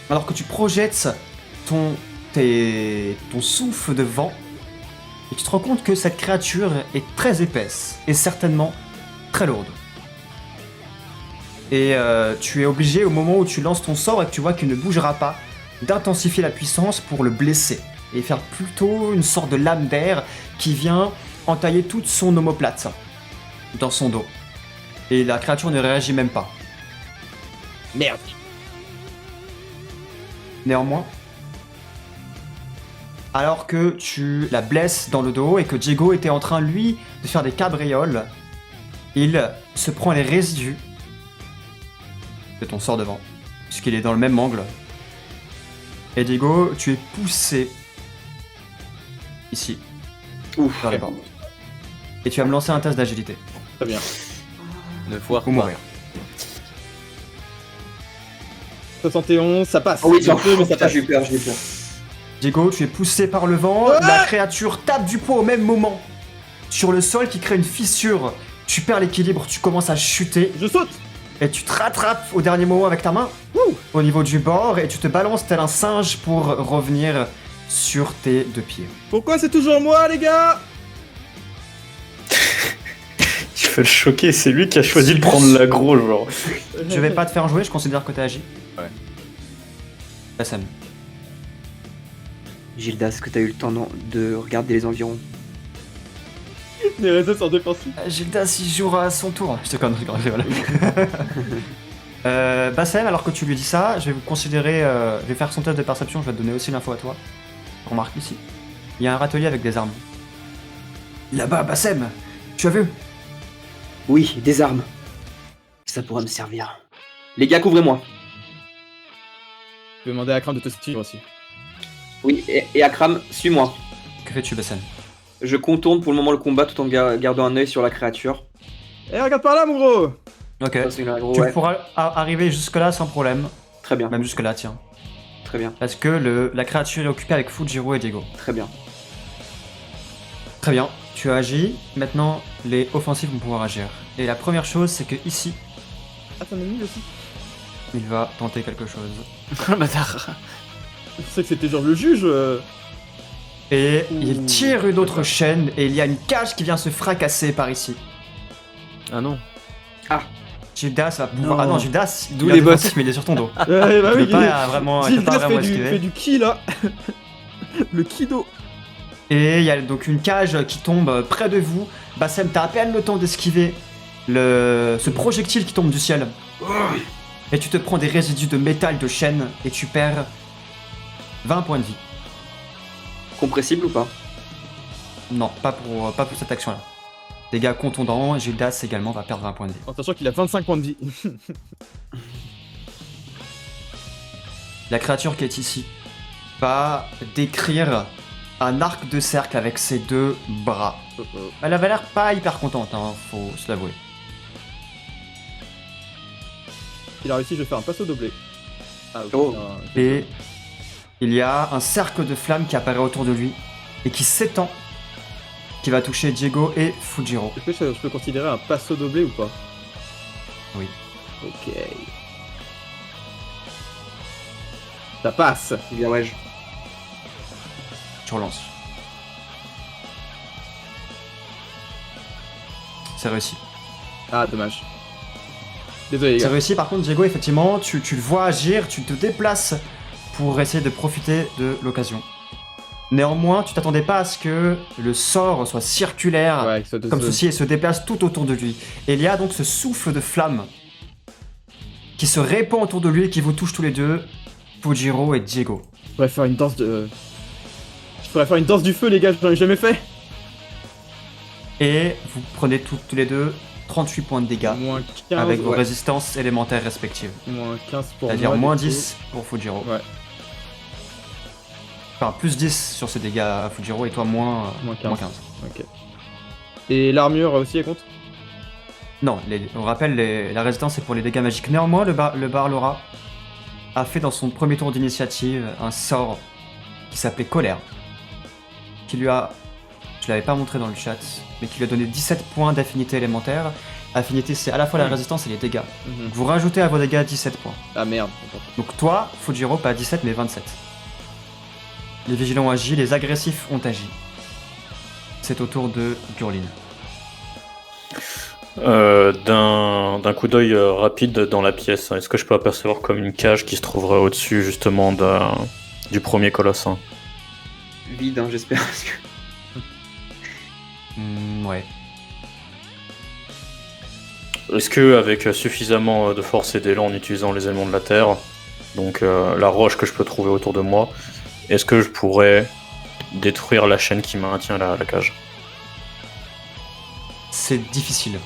Alors que tu projettes ton souffle de vent, et tu te rends compte que cette créature est très épaisse et certainement très lourde. Et tu es obligé, au moment où tu lances ton sort et que tu vois qu'il ne bougera pas, d'intensifier la puissance pour le blesser et faire plutôt une sorte de lame d'air qui vient entailler toute son omoplate dans son dos. Et la créature ne réagit même pas. Merde. Néanmoins, alors que tu la blesses dans le dos et que Diego était en train, lui, de faire des cabrioles, il se prend les résidus de ton sort de vent, puisqu'il est dans le même angle. Et Diego, tu es poussé ici, Ouf. vers les bords. Et tu vas me lancer un test d'agilité, Très bien. Ne foire ou pas. mourir. 71, ça passe. Oh oui, J'ai tiens, peu, mais ça passe. j'ai eu peur, j'ai eu peur. Diego, tu es poussé par le vent, la créature tape du poing au même moment sur le sol qui crée une fissure. Tu perds l'équilibre, tu commences à chuter Je saute. et tu te rattrapes au dernier moment avec ta main au niveau du bord et tu te balances tel un singe pour revenir sur tes deux pieds. Pourquoi c'est toujours moi, les gars? Il faut le choquer, c'est lui qui a choisi de prendre l'aggro, genre. Je vais pas te faire jouer, je considère que t'as agi. Ouais. Bassem. Gildas, est-ce que t'as eu le temps de regarder les environs? Les réseaux sont défensifs. Gildas, il jouera à son tour. Je te conne, voilà. Bassem, alors que tu lui dis ça, je vais vous considérer. Je vais faire son test de perception, je vais te donner aussi l'info à toi. Remarque ici. Il y a un râtelier avec des armes. Là-bas, Bassem, tu as vu? Oui, des armes. Ça pourrait me servir. Les gars, couvrez-moi. Je vais demander à Kram de te suivre aussi. Oui, et Akram, suis-moi. Que fais-tu, Bassem? Je contourne pour le moment le combat tout en gardant un œil sur la créature. Eh, regarde par là, mon gros. Ok. Ça, c'est une aggro, Tu ouais. pourras arriver jusque-là sans problème. Très bien, Même jusque-là, tiens. très bien, Parce que la créature est occupée avec Fujiro et Diego. très bien. Très bien, tu as agi. Maintenant, les offensifs vont pouvoir agir. Et la première chose, c'est que ici, Ah, t'en as mis aussi. il va tenter quelque chose. Le bâtard. Je pensais que c'était genre le juge. Et Ouh. il tire une autre chaîne et il y a une cage qui vient se fracasser par ici. Ah non. Gildas va pouvoir... Non. Ah non, Gildas, D'où il a les défensif, bottes. mais il est sur ton dos. Ouais, bah Tu oui. peux pas vraiment, tu peux pas Gildas vraiment fait esquiver. du ki là. Le kido. Et il y a donc une cage qui tombe près de vous. Bassem, t'as à peine le temps d'esquiver ce projectile qui tombe du ciel. Et tu te prends des résidus de métal de chaîne et tu perds 20 points de vie. Compressible ou pas? Non, pas pour cette action-là. Dégâts contondants, Gildas également va perdre 20 points de vie. En sachant qu'il a 25 points de vie. La créature qui est ici va décrire un arc de cercle avec ses deux bras. Elle avait l'air pas hyper contente, hein, faut se l'avouer. Il a réussi, je vais faire un passo doublé. Ah, ok. Oh. Non, Et il y a un cercle de flammes qui apparaît autour de lui et qui s'étend, qui va toucher Diego et Fujiro. Est-ce que je peux considérer un passo doblé ou pas? Oui. Ok. Ça passe. Bien, ouais. Tu relances. C'est réussi. Ah, dommage. Désolé, les C'est gars. réussi, par contre, Diego, effectivement, tu le vois agir, tu te déplaces pour essayer de profiter de l'occasion. Néanmoins, tu t'attendais pas à ce que le sort soit circulaire, Ouais, ça te- comme ceci, et se déplace tout autour de lui. Et il y a donc ce souffle de flamme qui se répand autour de lui et qui vous touche tous les deux, Fujiro et Diego. Je pourrais faire une danse de... Je pourrais faire une danse du feu, les gars, j'en ai jamais fait. Et vous prenez tous les deux 38 points de dégâts Moins 15, avec vos ouais. résistances élémentaires respectives. moins 15 pour moi. C'est-à-dire moins du coup. 10 pour Fujiro. Ouais. Enfin, plus 10 sur ces dégâts à Fujiro et toi moins, Moins 15. moins 15. Ok. Et l'armure aussi, elle compte? Non, on rappelle, la résistance c'est pour les dégâts magiques. Néanmoins, le Barlora a fait dans son premier tour d'initiative un sort qui s'appelait Colère. Qui lui a, je l'avais pas montré dans le chat, mais qui lui a donné 17 points d'affinité élémentaire. Affinité, c'est à la fois la résistance et les dégâts. Donc vous rajoutez à vos dégâts 17 points. Ah merde. Donc toi, Fujiro, pas 17 mais 27. Les vigilants ont agi, les agressifs ont agi. C'est au tour de Gurlin. D'un coup d'œil rapide dans la pièce, est-ce que je peux apercevoir comme une cage qui se trouverait au-dessus justement du premier colosse hein? Vide, hein, j'espère. Parce que... Ouais. Est-ce que avec suffisamment de force et d'élan en utilisant les éléments de la terre, donc la roche que je peux trouver autour de moi, est-ce que je pourrais détruire la chaîne qui maintient la cage? C'est difficile.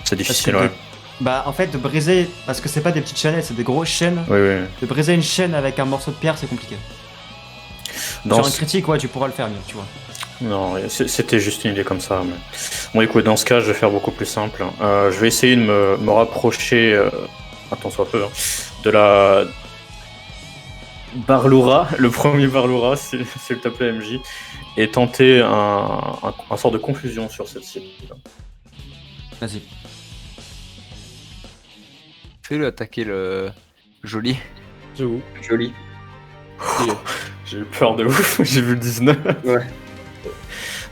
C'est difficile, Parce ouais. que Bah en fait de briser, parce que c'est pas des petites chaînettes, c'est des grosses chaînes. Oui, oui. De briser une chaîne avec un morceau de pierre c'est compliqué. Dans Sur un ce- critique ouais tu pourras le faire mieux, tu vois. Non, c'était juste une idée comme ça. Mais... Bon, écoute, dans ce cas, je vais faire beaucoup plus simple. Je vais essayer de me rapprocher, un tant soit peu, hein, de la Barloura, le premier Barloura, s'il te plaît, MJ, et tenter un sort de confusion sur cette cible. Vas-y. Fais-le attaquer le joli. J'avoue. Joli. J'ai eu peur de ouf, j'ai vu le 19. Ouais.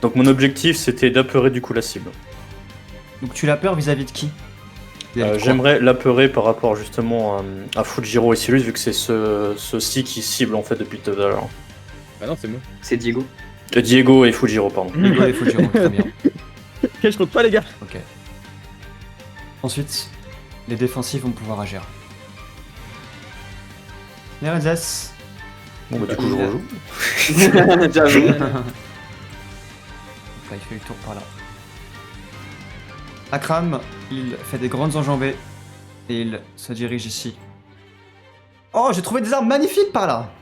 Donc mon objectif, c'était d'apeurer du coup la cible. Donc tu l'as peur vis-à-vis de qui Vis-à-vis de quoi J'aimerais l'apeurer par rapport justement à Fujiro et Silus, vu que c'est ceux-ci qui ciblent en fait depuis tout à l'heure. Ah non, c'est moi. C'est Diego. Diego et Fujiro, pardon. Diego et Fujiro, très bien. Ok, je compte pas, les gars. Ok. Ensuite, les défensifs vont pouvoir agir. Nerezes. Bon, bah, du coup, je rejoue. J'avoue. Là, il fait le tour par là. Akram, il fait des grandes enjambées et il se dirige ici. Oh, j'ai trouvé des armes magnifiques par là!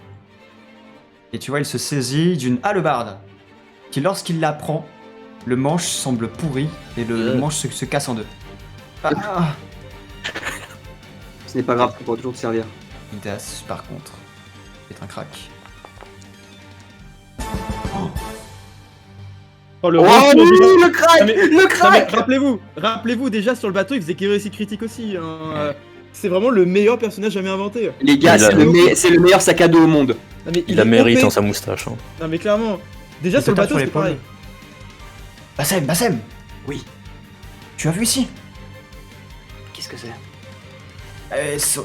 Et tu vois, il se saisit d'une hallebarde qui, lorsqu'il la prend, le manche semble pourri et le manche se casse en deux. Ah. Ce n'est pas grave, ça pourra toujours te servir. Midas, par contre, est un crack. Oh, le Oh roche, oui, déjà. le crack! Ah, mais- Le Non, mais crack! rappelez-vous, déjà sur le bateau, il faisait que réussite critique aussi. Hein. C'est vraiment le meilleur personnage jamais inventé. Les gars, Il a- c'est le meilleur sac à dos au monde. Non, mais Il la est mérite OP. en sa moustache. Hein. Non, mais clairement. Déjà Il sur le te tape bateau, sur c'est pareil. l'épaule. Bassem! Oui. Tu as vu ici? Qu'est-ce que c'est?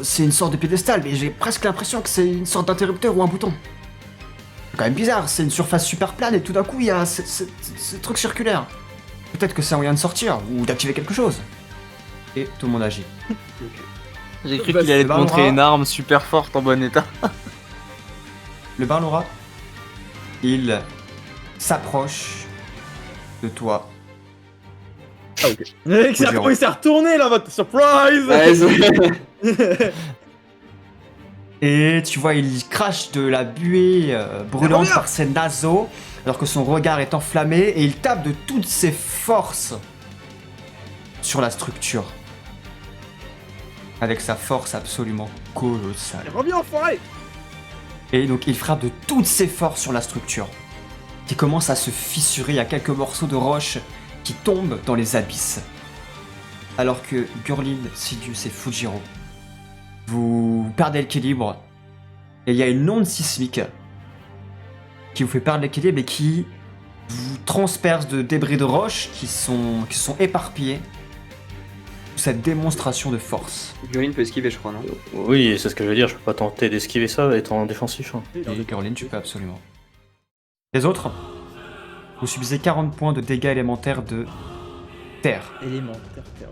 C'est une sorte de piédestal, mais j'ai presque l'impression que c'est une sorte d'interrupteur ou un bouton. C'est quand même bizarre, c'est une surface super plane et tout d'un coup il y a ce truc circulaire. Peut-être que c'est un moyen de sortir ou d'activer quelque chose. Et tout le monde agit. J'ai cru Bah, qu'il allait c'est te montrer Barlora. une arme super forte en bon état. Le Barlora, il s'approche de toi. Mec, c'est Fujiro. il s'est retourné là, votre surprise. Ouais, Et tu vois, il crache de la buée brûlante reviens. par ses naseaux, alors que son regard est enflammé, et il tape de toutes ses forces sur la structure. Avec sa force absolument colossale. Reviens, enfoiré. Et donc il frappe de toutes ses forces sur la structure, qui commence à se fissurer. Il y a quelques morceaux de roche qui tombent dans les abysses. Alors que Gurlin, Sidious et Fujiro, vous perdez l'équilibre. Et il y a une onde sismique qui vous fait perdre l'équilibre et qui vous transperce de débris de roche qui sont éparpillés. Cette démonstration de force. Gurlin peut esquiver, je crois, non? Oui, c'est ce que je veux dire, je peux pas tenter d'esquiver ça étant défensif. Hein. Et Gurlin, tu peux absolument. Les autres, vous subissez 40 points de dégâts élémentaires de terre. Élémentaire, terre.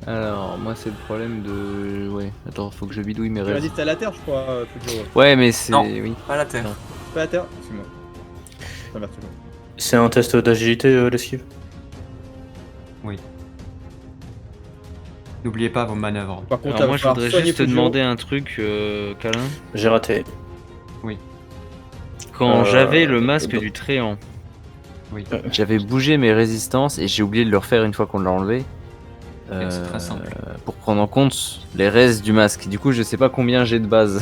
Alors, moi, c'est le problème de. Ouais, attends, faut que je bidouille mes Tu m'as rêves. dit que c'était à la terre, je crois, Fujiro. Ouais, mais c'est. Non. Oui. Pas la terre. Non. Pas à la terre? Excuse-moi. Ça va, excuse-moi. C'est un test d'agilité, l'esquive? N'oubliez pas vos manœuvres. Par contre, Alors, moi, je falloir voudrais soigner juste te Fujiro. demander un truc, Calin. J'ai raté. Quand j'avais le donc- masque du Tréant, Oui. j'avais bougé mes résistances et j'ai oublié de le refaire une fois qu'on l'a enlevé. C'est très simple. Pour prendre en compte les restes du masque. Du coup, je sais pas combien j'ai de base.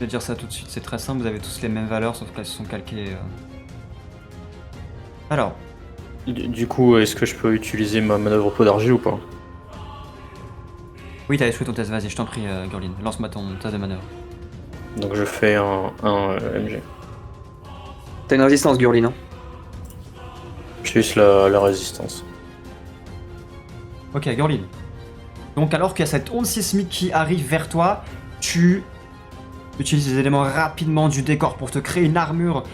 Je vais dire ça tout de suite, c'est très simple, vous avez tous les mêmes valeurs, sauf qu'elles sont calquées. Alors, Du coup, est-ce que je peux utiliser ma manœuvre peau d'argile ou pas? oui, t'as échoué ton test, vas-y, je t'en prie, Gurlin, lance-moi ton test de manœuvre. Donc je fais un MG. T'as une résistance, Gurlin, hein? J'ai juste la résistance. Ok, Gurlin. Donc, alors qu'il y a cette onde sismique qui arrive vers toi, tu utilises les éléments rapidement du décor pour te créer une armure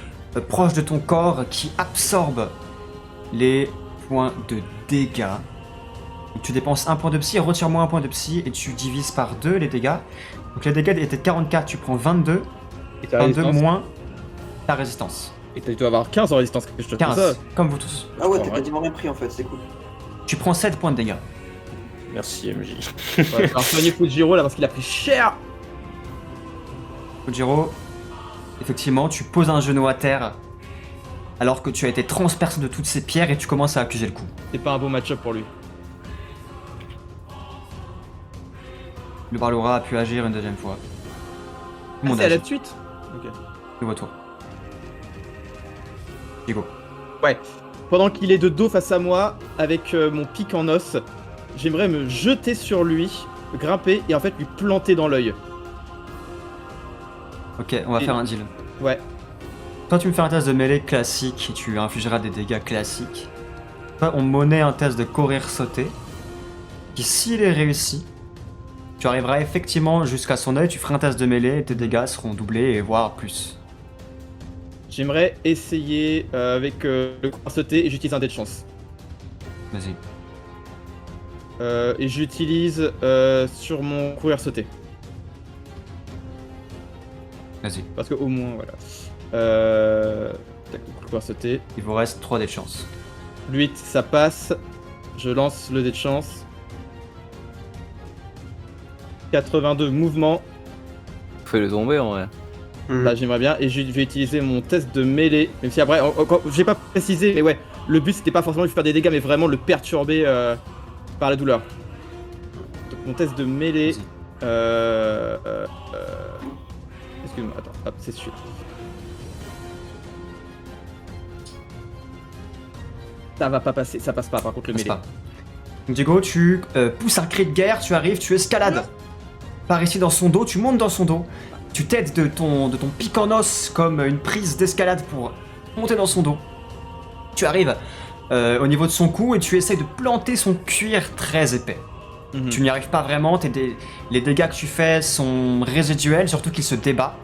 proche de ton corps qui absorbe les points de dégâts. Donc, tu dépenses un point de psy, retire-moi un point de psy et tu divises par 2 les dégâts. Donc les dégâts étaient de 44, tu prends 22, Et ta 22 résistance. moins ta résistance. Et tu dois avoir 15 en résistance, je te fais 15, ça. comme vous tous. Ah ouais, Ah, t'as ouais. quasiment rien pris en fait, c'est cool. Tu prends 7 points de dégâts. Merci MJ. Ouais, alors soigner Fujiro là parce qu'il a pris cher. Fujiro, effectivement, tu poses un genou à terre alors que tu as été transpercé de toutes ces pierres et tu commences à accuser le coup. C'est pas un beau match-up pour lui. Le Barlora a pu agir une deuxième fois. Tout le monde C'est à la agit. suite. Ok. Nouveau tour. Diego. Pendant qu'il est de dos face à moi, avec mon pic en os, j'aimerais me jeter sur lui, grimper et en fait lui planter dans l'œil. Ok, on va Et- faire un deal. Ouais. Toi, tu me fais un test de mêlée classique et tu infligeras des dégâts classiques. Toi, on monnaie un test de courir-sauter. Qui, s'il est réussi, tu arriveras effectivement jusqu'à son œil, tu feras un test de mêlée et tes dégâts seront doublés et voire plus. J'aimerais essayer avec le courir sauter et j'utilise un dé de chance. Vas-y. Et j'utilise sur mon courir sauter. Vas-y. Parce que au moins, voilà. Tac, courir sauter. Il vous reste 3 dés de chance. 8, ça passe. Je lance le dé de chance. 82 mouvements. Fais-le tomber en vrai. Là, j'aimerais bien. Et je vais utiliser mon test de mêlée. Même si après, j'ai pas précisé, mais ouais, le but c'était pas forcément de lui faire des dégâts, mais vraiment le perturber par la douleur. Donc, mon test de mêlée. Vas-y. Excuse-moi, attends, hop, c'est sûr. Ça va pas passer, ça passe pas par contre le Passe mêlée. pas. Donc, Diego, tu pousses un cri de guerre, tu arrives, tu escalades par ici dans son dos, tu montes dans son dos, tu t'aides de ton pic en os comme une prise d'escalade pour monter dans son dos. Tu arrives au niveau de son cou et tu essayes de planter son cuir très épais. Mhm. Tu n'y arrives pas vraiment, les dégâts que tu fais sont résiduels, surtout qu'il se débat.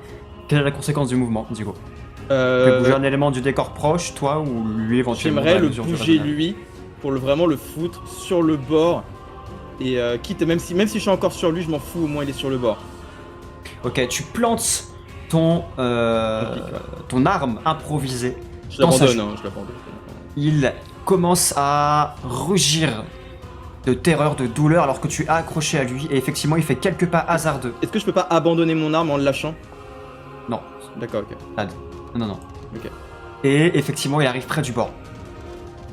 Quelle est la conséquence du mouvement, Diego? Tu peux bouger un élément du décor proche, toi, ou lui éventuellement J'aimerais dans la le mesure du bouger raisonnable. lui pour vraiment le foutre sur le bord. Et quitte, même si je suis encore sur lui, je m'en fous, au moins il est sur le bord. Ok, tu plantes ton arme improvisée. Je Dans sa l'abandonne, hein, je l'abandonne. Il commence à rugir de terreur, de douleur, alors que tu es accroché à lui. Et effectivement, il fait quelques pas hasardeux. Est-ce que je peux pas abandonner mon arme en le lâchant? Non, D'accord, ok. non. Ok. Et effectivement, il arrive près du bord.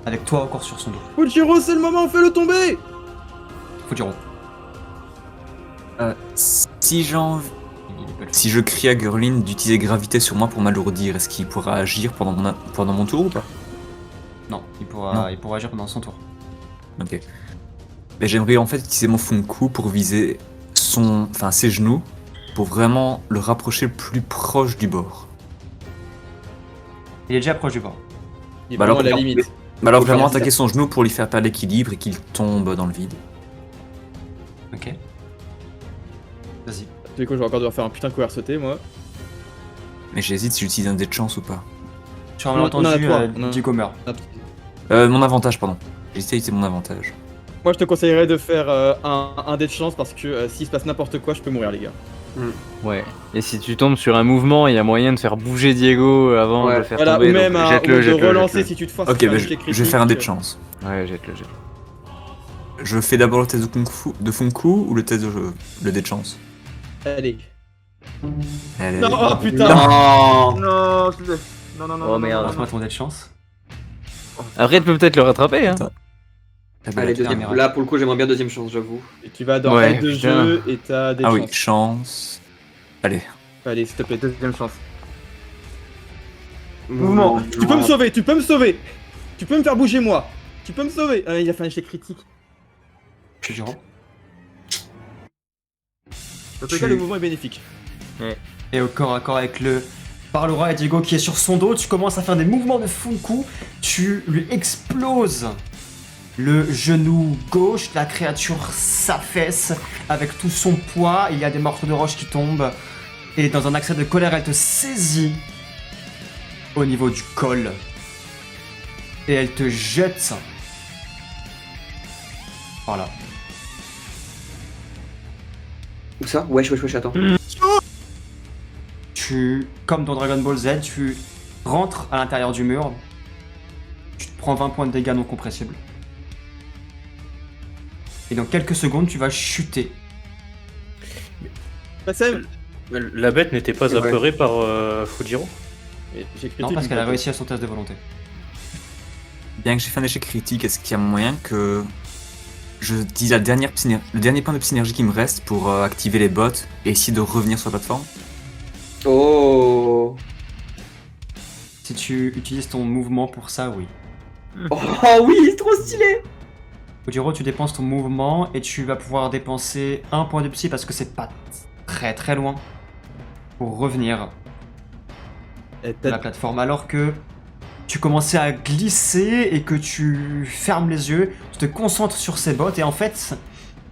Avec toi encore sur son dos. Fujiro, c'est le moment, fais-le tomber! Fujiro. Si j'ai envie peut le faire. Si je crie à Gurlin d'utiliser gravité sur moi pour m'alourdir, est-ce qu'il pourra agir pendant mon tour ou pas? Non, il Non. pourra agir pendant son tour. Ok. Mais j'aimerais en fait utiliser mon Funku pour viser ses genoux, pour vraiment le rapprocher le plus proche du bord. Il est déjà proche du bord. Il est Bah vraiment alors, à la limite. Bah alors Faut vraiment faire attaquer son genou pour lui faire perdre l'équilibre et qu'il tombe dans le vide. Ok. Vas-y. Du coup, je vais encore devoir faire un putain de couvert sauté, moi. Mais j'hésite si j'utilise un dé de chance ou pas. Tu as On en a entendu trois, on en a- Diego meurt. Mon avantage, pardon. J'essaie d'utiliser mon avantage. Moi, je te conseillerais de faire un dé de chance parce que s'il se passe n'importe quoi, je peux mourir, les gars. Ouais. Et si tu tombes sur un mouvement, il y a moyen de faire bouger Diego avant Ouais. de le faire Voilà, tomber. ou même donc ou jette-le, de jette-le, relancer jette-le. si tu te forces. Ok, sur un bah, échec je vais faire un dé de critique. chance. Ouais, jette-le, jette-le. Je fais d'abord le test de Funku ou le test le dé de chance? Allez. Allez, Non, allez. oh putain. Non. Non, non, non, non. Oh, merde. Lance-moi ton dé de chance. Après, il peut peut-être le rattraper, hein. Attends. Allez, Putain, deuxième. merde. Là, pour le coup, j'aimerais bien deuxième chance, j'avoue. Et tu vas dans Ouais, aide de putain. jeu et t'as des Ah oui, chances. chance. Allez. Allez, s'il te plaît, deuxième chance. Mouvement. Tu peux me sauver, tu peux me sauver. Tu peux me faire bouger, moi. Tu peux me sauver. Il a fait un échec critique. Fulgurant. Dans tous les cas, le mouvement est bénéfique. Et au corps à corps avec le Parlera et Diego qui est sur son dos, tu commences à faire des mouvements de Funku, tu lui exploses le genou gauche, la créature s'affaisse avec tout son poids, il y a des morceaux de roche qui tombent, et dans un accès de colère, elle te saisit au niveau du col, et elle te jette par là. Où ça? Wesh, attends. Tu, comme dans Dragon Ball Z, tu rentres à l'intérieur du mur, tu te prends 20 points de dégâts non compressibles. Et dans quelques secondes, tu vas chuter. Passem. La bête n'était pas C'est vrai. apeurée par Fujiro? J'ai critique, Non, parce du qu'elle a coup. réussi à son test de volonté. Bien que j'ai fait un échec critique, est-ce qu'il y a moyen que je dise le dernier point de synergie qui me reste pour activer les bots et essayer de revenir sur la plateforme? Oh. Si tu utilises ton mouvement pour ça, oui. Oh oui, c'est trop stylé. Ojiro, tu dépenses ton mouvement et tu vas pouvoir dépenser un point de psy parce que c'est pas très très loin pour revenir Eh, de la plateforme. Alors que tu commençais à glisser et que tu fermes les yeux, tu te concentres sur ces bottes et en fait,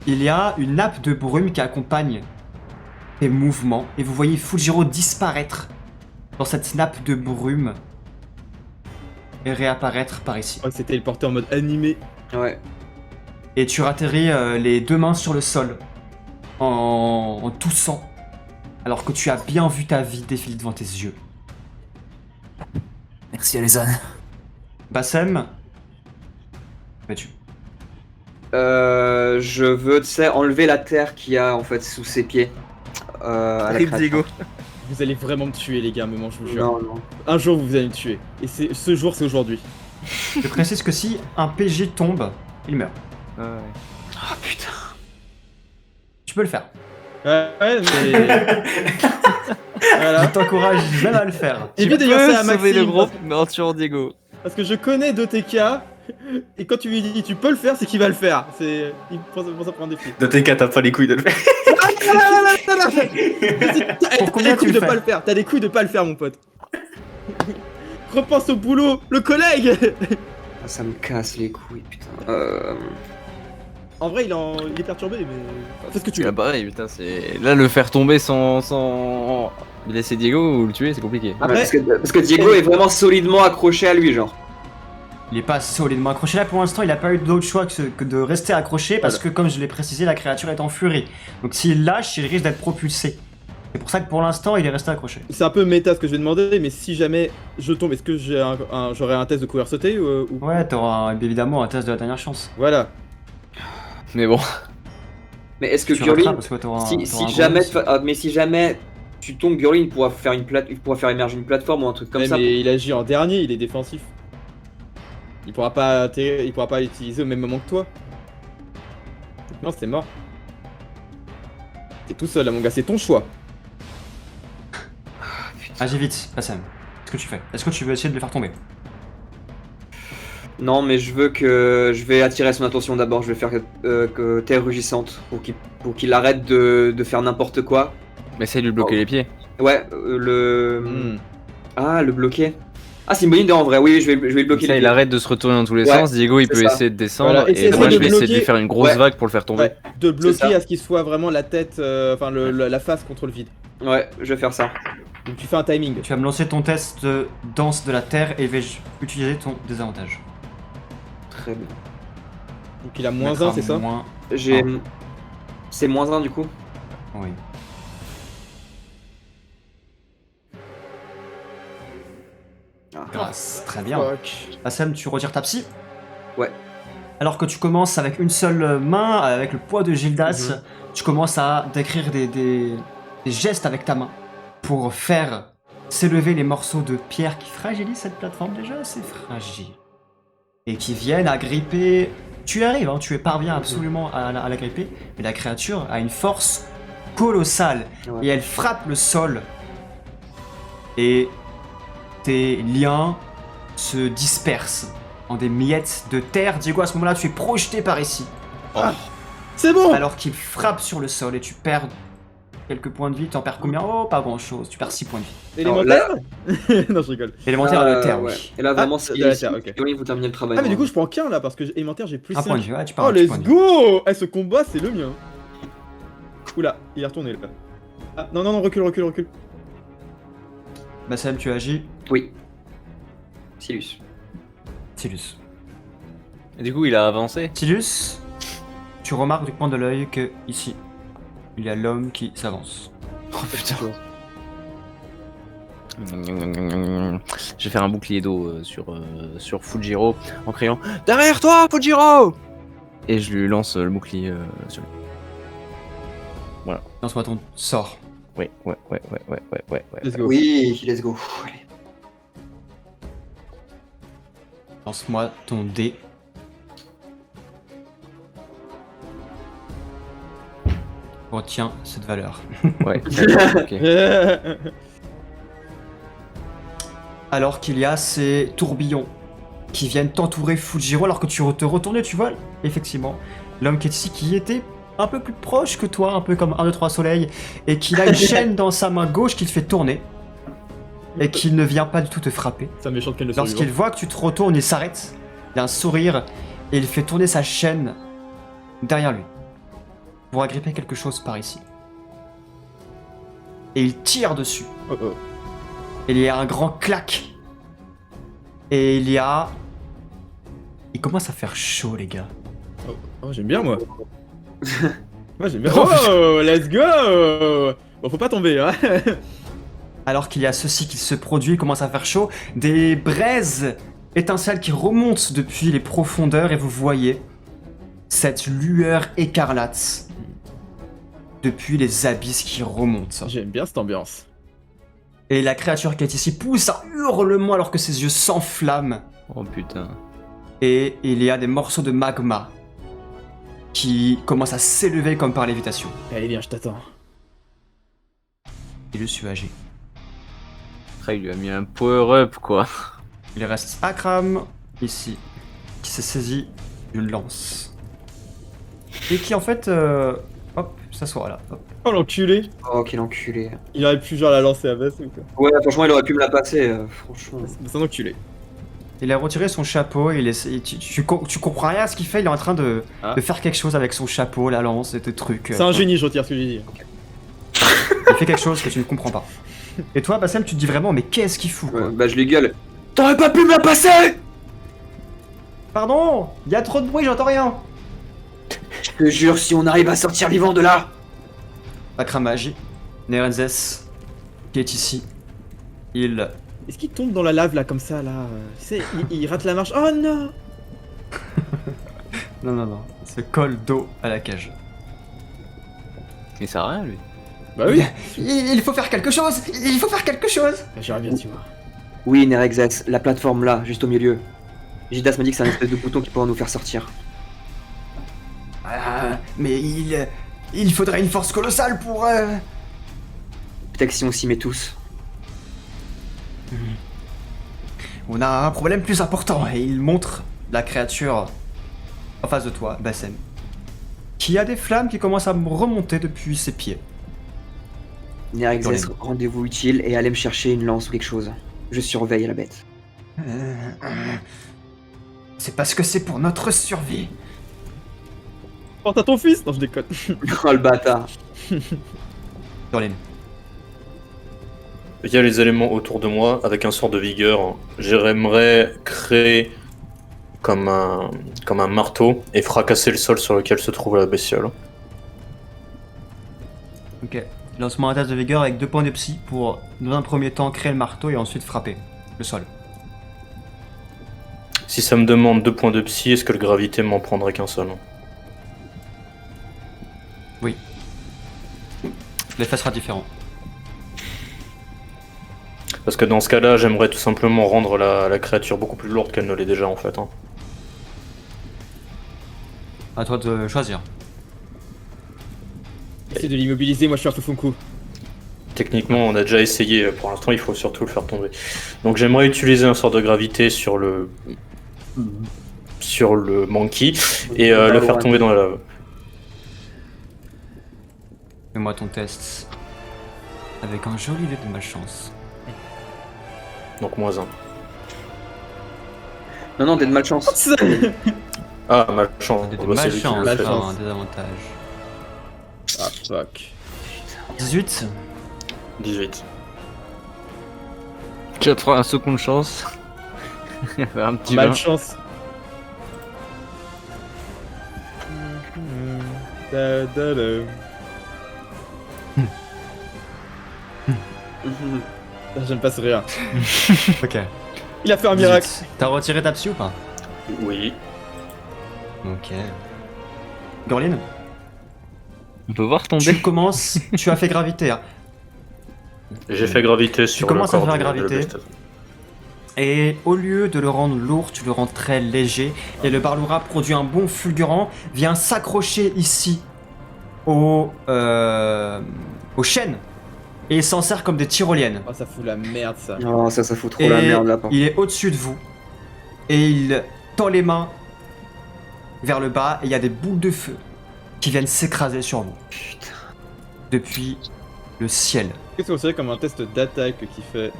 il y a une nappe de brume qui accompagne tes mouvements et vous voyez Fujiro disparaître dans cette nappe de brume et réapparaître par ici. Oh, c'était téléporté en mode animé. Ouais. Et tu atterris les deux mains sur le sol en toussant alors que tu as bien vu ta vie défiler devant tes yeux. Merci Alezan. Bassem, fais-tu? Je veux, tu sais, enlever la terre qu'il y a en fait sous ses pieds. À la créature. Vous allez vraiment me tuer, les gars, à un moment, je vous jure. Non, non. Un jour, vous allez me tuer. Et ce jour, c'est aujourd'hui. Je précise que si un PJ tombe, il meurt. Ouais. Ah putain. Tu peux le faire. Ouais, mais. Voilà. Je t'encourage même à le faire. Et Tu puis peux d'ailleurs, c'est à sauver le Maxime. groupe, mais en tuant Diego. Parce que je connais DTK. Et quand tu lui dis tu peux le faire, c'est qu'il va le faire. Il prend ça pour un défi. De TK, t'as pas les couilles de le faire. Pour combien T'as des tu couilles le de fais? pas le faire. T'as des couilles de pas le faire, mon pote. Repense au boulot, le collègue. Ah, ça me casse les couilles, putain. En vrai, il est perturbé, mais fais ce que tu Ah veux. bah ouais, putain, c'est... Là, le faire tomber sans laisser Diego ou le tuer, c'est compliqué. Après- Parce que Diego est vraiment solidement accroché à lui, genre. Il est pas solidement accroché là pour l'instant, il a pas eu d'autre choix que de rester accroché parce que comme je l'ai précisé, la créature est en furie. Donc s'il lâche, il risque d'être propulsé. C'est pour ça que pour l'instant, il est resté accroché. C'est un peu méta ce que je vais demander, mais si jamais je tombe, est-ce que j'aurai un test de couvert sauté ou... Ouais, t'auras évidemment un test de la dernière chance. Voilà. Mais bon, Mais est-ce que Tu Gurlin, rattrapes parce que t'auras si un jamais, bonus. mais si jamais tu tombes, Gurlin il pourra faire il pourra faire émerger une plateforme ou un truc comme Ouais, ça. mais il agit en dernier, il est défensif. Il pourra pas l'utiliser au même moment que toi. Non, c'est mort. T'es tout seul là, mon gars, c'est ton choix. Agis vite, Bassem. Qu'est-ce que tu fais? Est-ce que tu veux essayer de le faire tomber? Non, mais je vais attirer son attention d'abord. Je vais faire que terre rugissante pour qu'il arrête de faire n'importe quoi. Mais essaye de lui bloquer les pieds. Ouais, Ah, le bloquer. Ah, c'est une bonne idée en vrai. Oui, je vais le bloquer. Ça, les il pieds. arrête de se retourner dans tous les Ouais, sens. Diego, il c'est peut ça. essayer de descendre. Voilà, Et essaye moi, de je vais essayer de lui bloquer. faire une grosse Ouais. vague pour le faire tomber. Ouais, de bloquer ça. à ce qu'il soit vraiment la tête, enfin la face contre le vide. Ouais, je vais faire ça. Donc tu fais un timing. Tu vas me lancer ton test de danse de la terre et vais-je utiliser ton désavantage. Très bien. Donc il a moins Mettre 1, c'est ça? Moins... J'ai. C'est -1 du coup. Oui. Ah. Grâce, très bien. Fuck. Bassem, tu retires ta psy. Ouais. Alors que tu commences avec une seule main, avec le poids de Gildas, tu commences à décrire des gestes avec ta main pour faire s'élever les morceaux de pierre qui fragilisent cette plateforme déjà assez fragile. Et qui viennent à gripper. Tu y arrives, hein, tu parviens absolument à la gripper, mais la créature a une force colossale Ouais. et elle frappe le sol. Et tes liens se dispersent en des miettes de terre. Diego, à ce moment-là, tu es projeté par ici. C'est bon! Alors qu'il frappe sur le sol et tu perds quelques points de vie. Tu en perds combien? Oh, pas grand-chose. Tu perds 6 points de vie. Élémentaire? Non, je rigole. Élémentaire de terre, ouais. oui. Et là, vraiment, Ah, c'est de la terre, ok. oui, vous terminez le travail. Ah, mais du vraiment. coup, je prends qu'un là parce que élémentaire, j'ai plus Un 5. point de vie, ouais, tu perds Oh, un petit let's point de vie. go! Eh, ce combat, c'est le mien. Oula, il est retourné là. Ah, non, non, non, recule. Bassem, tu agis. Oui. Silus. Silus. Et du coup, il a avancé. Silus, tu remarques du coin de l'œil que ici, il y a l'homme qui s'avance. Oh putain. Je vais faire un bouclier d'eau sur Fujiro en criant derrière toi, Fujiro! Et je lui lance le bouclier sur lui. Lance-moi ton sort. Ouais. Let's go. Oui, let's go. Allez. Lance-moi ton dé. Retiens cette valeur. Ouais, d'accord, ok. Alors qu'il y a ces tourbillons qui viennent t'entourer Fujiro alors que tu te retournes, tu vois, effectivement, l'homme qui est ici, qui était un peu plus proche que toi, un peu comme 1, 2, 3 soleil, et qu'il a une chaîne dans sa main gauche qui te fait tourner, et qu'il ne vient pas du tout te frapper. Ça méchante qu'elle le Lorsqu'il voit que tu te retournes, il s'arrête, il a un sourire, et il fait tourner sa chaîne derrière lui, pour agripper quelque chose par ici. Et il tire dessus. Oh oh. Et il y a un grand clac. Et il y a... Il commence à faire chaud, les gars. Oh, j'aime bien moi. Moi j'aime bien. Oh, Oh, let's go! Bon, faut pas tomber, hein. Alors qu'il y a ceci qui se produit, il commence à faire chaud. Des braises étincelles qui remontent depuis les profondeurs et vous voyez cette lueur écarlate depuis les abysses qui remontent. J'aime bien cette ambiance. Et la créature qui est ici pousse un hurlement alors que ses yeux s'enflamment. Oh putain. Et il y a des morceaux de magma qui commencent à s'élever comme par lévitation. Allez, viens, je t'attends. Et je suis âgé. Après, il lui a mis un power-up, quoi. Il reste Akram, ici, qui s'est saisi d'une lance. Et qui en fait, hop, s'assoit là. Hop. Oh l'enculé! Oh, quel enculé. Il aurait pu genre la lancer à baisse ou quoi? Ouais, franchement, il aurait pu me la passer, franchement. C'est un enculé. Il a retiré son chapeau, tu comprends rien à ce qu'il fait, il est en train de faire quelque chose avec son chapeau, la lance et des trucs. C'est un génie, je retire ce que j'ai dit. Il fait quelque chose que tu ne comprends pas. Et toi, Bassem, tu te dis vraiment, mais qu'est-ce qu'il fout, quoi? Ouais, bah, je lui gueule. T'aurais pas pu me la passer! Pardon, il y a trop de bruit, j'entends rien. Je te jure, si on arrive à sortir vivant de là. Akram agit. Nerenzes, qui est ici, il... Est-ce qu'il tombe dans la lave là comme ça là? Tu sais, il rate la marche. Oh non! Non, il se colle dos à la cage. Il sert à rien, lui. Bah oui! Il faut faire quelque chose. Il faut faire quelque chose. J'aurais bien, tu vois. Oui, Nerexes, la plateforme là, juste au milieu. Gidas m'a dit que c'est un espèce de bouton qui pourra nous faire sortir. Mais il faudrait une force colossale pour... Peut-être que si on s'y met tous. On a un problème plus important, et il montre la créature en face de toi, Bassem, qui a des flammes qui commencent à remonter depuis ses pieds. Nerexes, rendez-vous utile et allez me chercher une lance ou quelque chose. Je surveille la bête. C'est parce que c'est pour notre survie. Porte à ton fils. Non, je déconne. Oh le bâtard. Dorlin. Il y a les éléments autour de moi, avec un sort de vigueur. J'aimerais créer comme un marteau et fracasser le sol sur lequel se trouve la bestiole. Ok. Lance-moi un test de vigueur avec 2 points de psy pour, dans un premier temps, créer le marteau et ensuite frapper le sol. Si ça me demande 2 points de psy, est-ce que le gravité m'en prendrait qu'un seul? L'effet sera différent. Parce que dans ce cas-là, j'aimerais tout simplement rendre la créature beaucoup plus lourde qu'elle ne l'est déjà en fait. Hein. À toi de choisir. Essaye de l'immobiliser, moi je suis un Fufunku. Techniquement, on a déjà essayé, pour l'instant il faut surtout le faire tomber. Donc j'aimerais utiliser un sort de gravité sur le monkey et le faire tomber dans la lave. Fais-moi ton test. Avec un joli dé de malchance. Donc -1. Non, t'es de malchance. Ah, malchance. Un dé de Bah, c'est lui qui malchance, l'a fait. pas un désavantage. Ah fuck. 18. 18. Tu vas te prendre un second de chance. Un petit vin. Malchance. Da, da, da. J'aime pas ce rire. Ok. Il a fait un miracle. 18. T'as retiré ta psy ou pas? Oui. Ok. Gorlin, On peut voir tu tomber. commences, tu as fait gravité. Hein. J'ai fait gravité sur le commences à corps faire de la gravité. bestie. Et au lieu de le rendre lourd, tu le rends très léger. Et le Barloura produit un bond fulgurant, vient s'accrocher ici aux chaînes. Et il s'en sert comme des tyroliennes. Oh, ça fout la merde ça. Oh, ça fout trop Et la merde là. il est au-dessus de vous. Et il tend les mains vers le bas. Et il y a des boules de feu qui viennent s'écraser sur vous. Putain. Depuis le ciel. Qu'est-ce que vous savez comme un test d'attaque qui fait.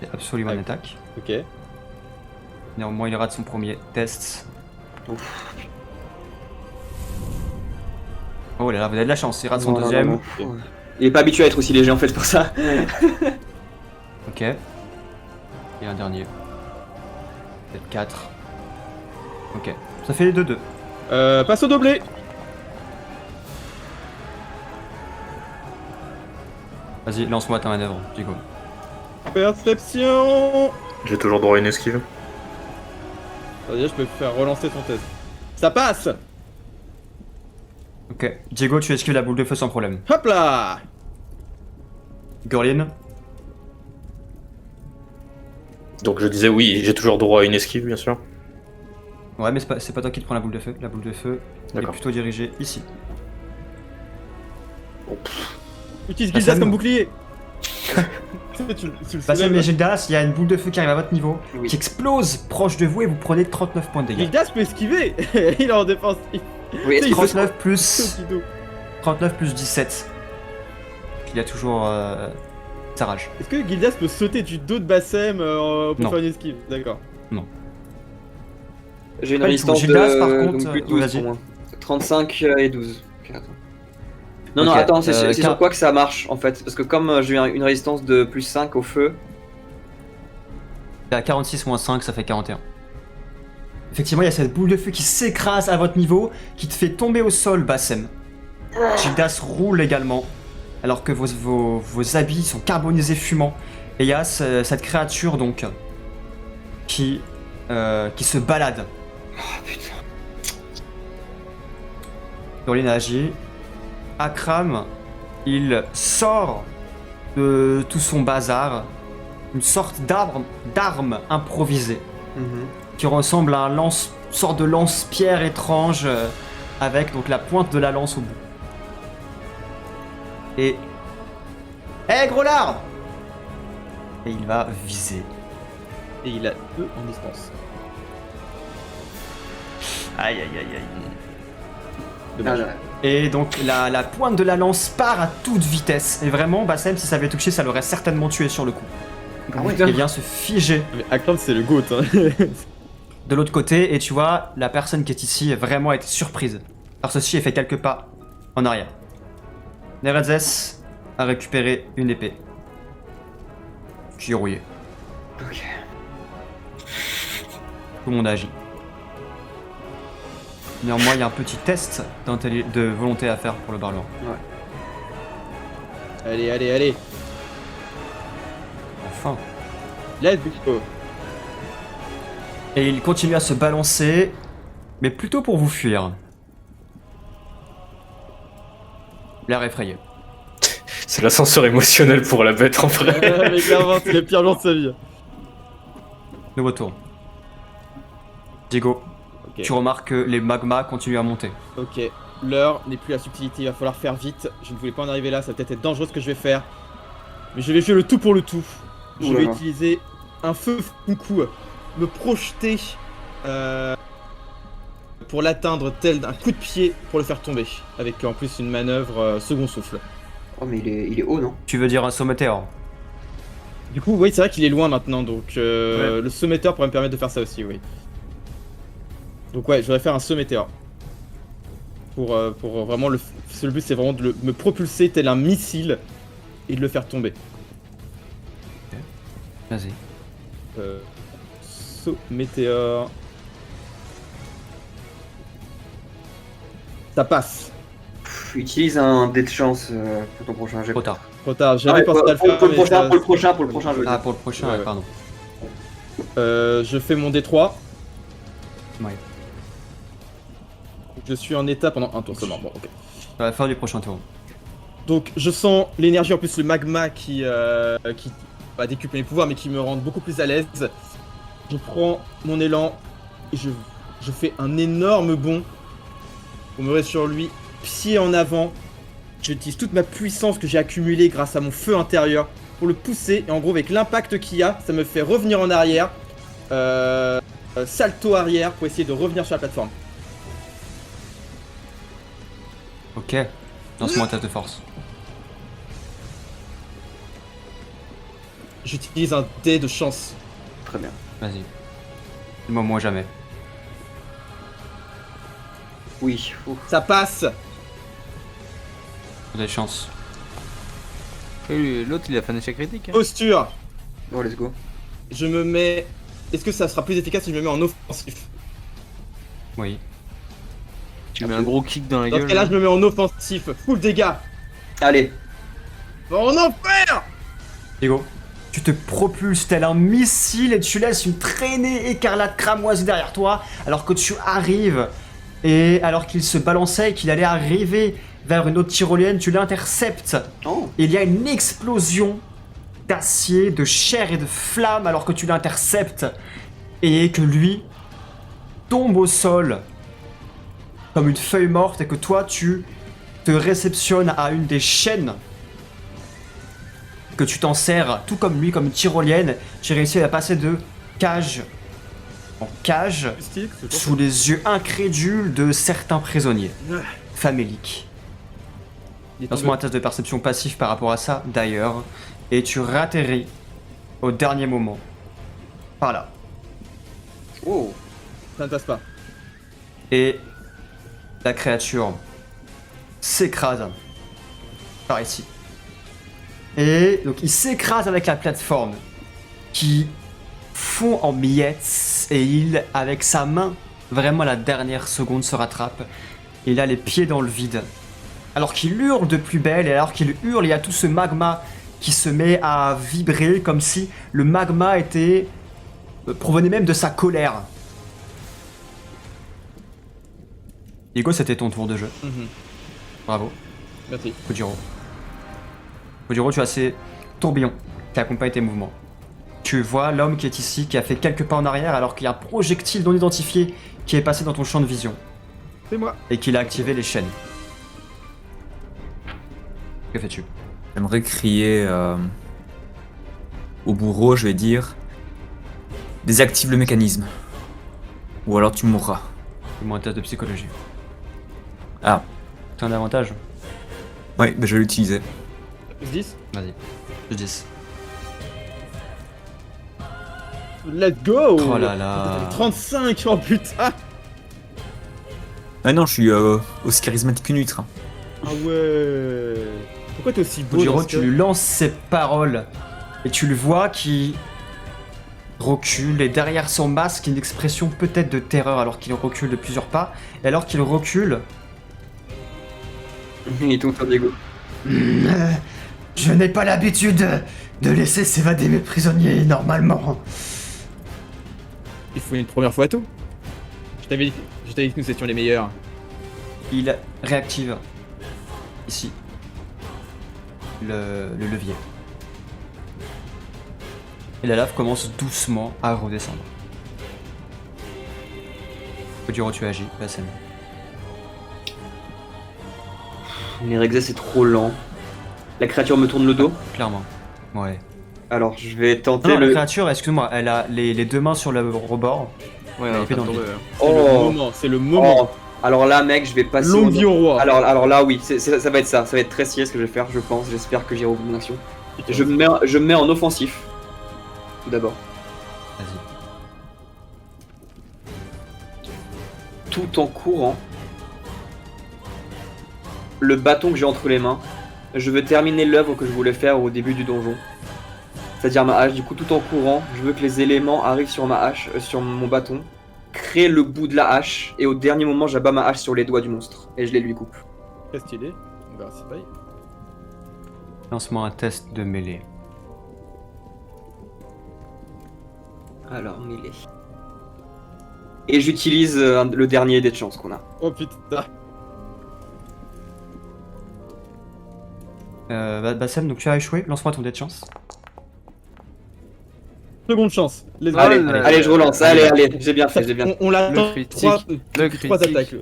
C'est absolument une attaque. Ok. Néanmoins, il rate son premier test. Ouf. Oh là là, vous avez de la chance. Il rate son Non, non, deuxième. non, non. Il est pas habitué à être aussi léger en fait, c'est pour ça. Ok. Et un dernier. Peut-être 4. Ok. Ça fait les 2-2. Passe au doublé. Vas-y, lance-moi ta manœuvre, Diego. Perception. J'ai toujours droit à une esquive. C'est-à-dire, je peux faire relancer ton test. Ça passe. Ok. Diego, tu esquives la boule de feu sans problème. Hop là. Gorlin, Donc je disais oui, j'ai toujours droit à une esquive bien sûr. ouais, mais c'est pas toi qui te prends la boule de feu. La boule de feu est D'accord. plutôt dirigée ici. Utilise Bah, Gildas ça comme nous. bouclier. tu le Bassem soulèves. et Gildas, il y a une boule de feu qui arrive à votre niveau, Oui. qui explose proche de vous et vous prenez 39 points de dégâts. Gildas peut esquiver. Il est en défense. Oui, est-ce qu'il faut 39 plus 17. Il y a toujours sa rage. Est-ce que Gildas peut sauter du dos de Bassem pour Non. faire une esquive? D'accord. J'ai une Pas du tout. résistance Gildas, de par contre, donc plus de 12 vas-y. pour moi. 35 et 12. Ok, attends. Non, Ok, non, attends, c'est c'est car- sur quoi que ça marche en fait? Parce que comme j'ai une résistance de plus 5 au feu, T'es à 46 moins 5, ça fait 41. Effectivement, il y a cette boule de feu qui s'écrase à votre niveau, qui te fait tomber au sol, Bassem. Gildas roule également, alors que vos habits sont carbonisés fumants. Et il y a cette créature donc qui se balade. oh putain. Dorlin a agi. Akram, il sort de tout son bazar une sorte d'arme improvisée Mhm. qui ressemble à une sorte de lance-pierre étrange avec donc la pointe de la lance au bout. Et... Hé, gros lard! Et il va viser. Et il a 2 en distance. Aïe aïe aïe aïe. Dommage. Et donc la pointe de la lance part à toute vitesse. Et vraiment, Bassem, si ça avait touché, ça l'aurait certainement tué sur le coup. Ah ouais. Il vient se figer Mais Akram, c'est le GOAT. Hein. de l'autre côté. Et tu vois, la personne qui est ici vraiment été surprise. Par ceci, elle fait quelques pas en arrière. Nerezes a récupéré une épée. Qui est rouillée. Ok. Tout le monde a agi. Néanmoins, il y a un petit test de volonté à faire pour le Barlois. Allez, allez, allez. Enfin. Let's go. Et il continue à se balancer, mais plutôt pour vous fuir. L'air effrayé. C'est l'ascenseur émotionnel pour la bête en vrai. Mais clairement, c'est le pire jour de sa vie. Nouveau tour. Diego, Ok. tu remarques que les magmas continuent à monter. Ok, l'heure n'est plus la subtilité, il va falloir faire vite. Je ne voulais pas en arriver là, ça va peut-être être dangereux ce que je vais faire. Mais je vais jouer le tout pour le tout. Je vais Oulala. utiliser un feu funku, me projeter pour l'atteindre tel un coup de pied pour le faire tomber. Avec en plus une manœuvre second souffle. Oh, mais il est haut, non? Tu veux dire un saut météore? Du coup, oui, c'est vrai qu'il est loin maintenant, donc le saut météore pourrait me permettre de faire ça aussi, oui. Donc ouais, je voudrais faire un saut météore. Pour vraiment le but c'est vraiment de me propulser tel un missile et de le faire tomber. Vas-y. Saut météore. Ça passe. Utilise un dé de chance pour ton prochain jet. Trop tard. Trop tard, Ah j'avais ouais, pensé à le pour faire. le mais prochain, je- pour le prochain, je veux Ah, dire. pour le prochain, Ouais, ouais, ouais. pardon. Je fais mon D3. Ouais. Je suis en état pendant un tour seulement. Bon, ok. À la fin du prochain tour. Donc je sens l'énergie, en plus le magma qui va décupler mes pouvoirs mais qui me rend beaucoup plus à l'aise. Je prends mon élan et je fais un énorme bond pour me rester sur lui, pied en avant. J'utilise toute ma puissance que j'ai accumulée grâce à mon feu intérieur pour le pousser et en gros avec l'impact qu'il y a, ça me fait revenir en arrière. Salto arrière pour essayer de revenir sur la plateforme. Ok. Lance-moi un test de force. J'utilise un dé de chance. Très bien. Vas-y. Moi jamais. Oui. Ouf. Ça passe. Vous avez de chance. Et l'autre, il a fait un échec critique. hein. Posture. Bon, let's go. Je me mets... Est-ce que ça sera plus efficace si je me mets en offensif? Oui. Tu mets un gros kick dans la Dans ce gueule. cas-là, je me mets en offensif. Full dégâts. Allez. En enfer. Diego, tu te propulses tel un missile et tu laisses une traînée écarlate cramoisie derrière toi alors que tu arrives et alors qu'il se balançait et qu'il allait arriver vers une autre tyrolienne, tu l'interceptes. Oh. Et il y a une explosion d'acier, de chair et de flammes alors que tu l'interceptes et que lui tombe au sol comme une feuille morte et que toi tu te réceptionnes à une des chaînes que tu t'en sers, tout comme lui, comme une tyrolienne. J'ai réussi à passer de cage en cage sous les yeux incrédules de certains prisonniers faméliques. Lance-moi un test de perception passif par rapport à ça, d'ailleurs, et tu ratterris au dernier moment. Par là. Oh. Ça ne passe pas. Et la créature s'écrase par ici. Et donc il s'écrase avec la plateforme qui fond en miettes et il, avec sa main, vraiment à la dernière seconde, se rattrape. Il a les pieds dans le vide. Alors qu'il hurle de plus belle et alors qu'il hurle, il y a tout ce magma qui se met à vibrer comme si le magma était provenait même de sa colère. Hugo, c'était ton tour de jeu. Mhm. Bravo, Merci. Kojiro. Kojiro, tu as ces tourbillons qui accompagnent tes mouvements. Tu vois l'homme qui est ici, qui a fait quelques pas en arrière alors qu'il y a un projectile non identifié qui est passé dans ton champ de vision C'est moi. et qu'il a activé les chaînes. Que fais-tu? J'aimerais crier au bourreau, je vais dire désactive le mécanisme. Ou alors tu mourras. Fais-moi un test de psychologie. Ah, T'as un avantage? ouais, bah je vais l'utiliser. Plus 10. Vas-y. Plus 10. Let's go. Oh là là. 35, oh putain. Ah non, je suis aussi charismatique qu'une huître. Hein. Ah ouais. Pourquoi t'es aussi beau Fujiro, dans ce tu cas lui lances ces paroles et tu le vois qui recule et derrière son masque une expression peut-être de terreur alors qu'il recule de plusieurs pas et alors qu'il recule, Il tombe sur Diego. Je n'ai pas l'habitude de laisser s'évader mes prisonniers normalement. Il faut une première fois à tout. Je t'avais dit que nous étions les meilleurs. il réactive ici le levier. Et la lave commence doucement à redescendre. Fujiro, tu agis, la scène. Nerexia, c'est trop lent. La créature me tourne le dos. Clairement. Ouais. Alors, je vais tenter Non, la le. créature, excuse-moi, elle a les deux mains sur le rebord. Ouais, Elle est fait dans le vide. C'est le Oh. moment, c'est le moment. Oh. Alors là, mec, je vais passer. Longue vie au roi. Alors là, oui, ça va être ça. Ça va être très stylé ce que je vais faire, je pense. J'espère que j'irai au bout de mon action. Je me mets en offensif. Tout d'abord. Vas-y. Tout en courant. Le bâton que j'ai entre les mains. Je veux terminer l'œuvre que je voulais faire au début du donjon. C'est-à-dire ma hache. Du coup, tout en courant, je veux que les éléments arrivent sur ma hache, sur mon bâton. Créer le bout de la hache. Et au dernier moment, j'abats ma hache sur les doigts du monstre. Et je les lui coupe. Très stylé. On verra si pareil. Lance-moi un test de mêlée. Alors, mêlée. Et j'utilise le dernier dé de chance qu'on a. Oh putain. Bassem, donc tu as échoué, lance-moi ton dé de chance. Seconde chance. Les Allez, allez, allez, je relance. Allez, j'ai bien fait, j'ai bien fait. On l'attend. Le critique, Trois attaques.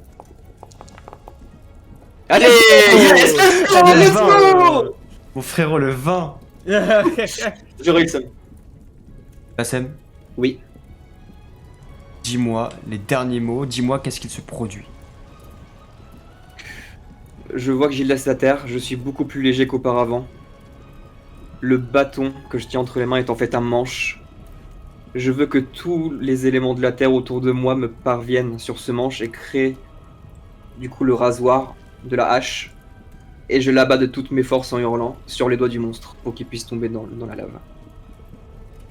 Allez, yes, let's go. Mon frérot, le 20. Je réussis. Bassem, Oui. dis-moi les derniers mots, dis-moi qu'est-ce qu'il se produit. Je vois que Gilles laisse la terre, je suis beaucoup plus léger qu'auparavant. Le bâton que je tiens entre les mains est en fait un manche. Je veux que tous les éléments de la terre autour de moi me parviennent sur ce manche et créent du coup le rasoir de la hache. Et je l'abats de toutes mes forces en hurlant sur les doigts du monstre pour qu'il puisse tomber dans la lave.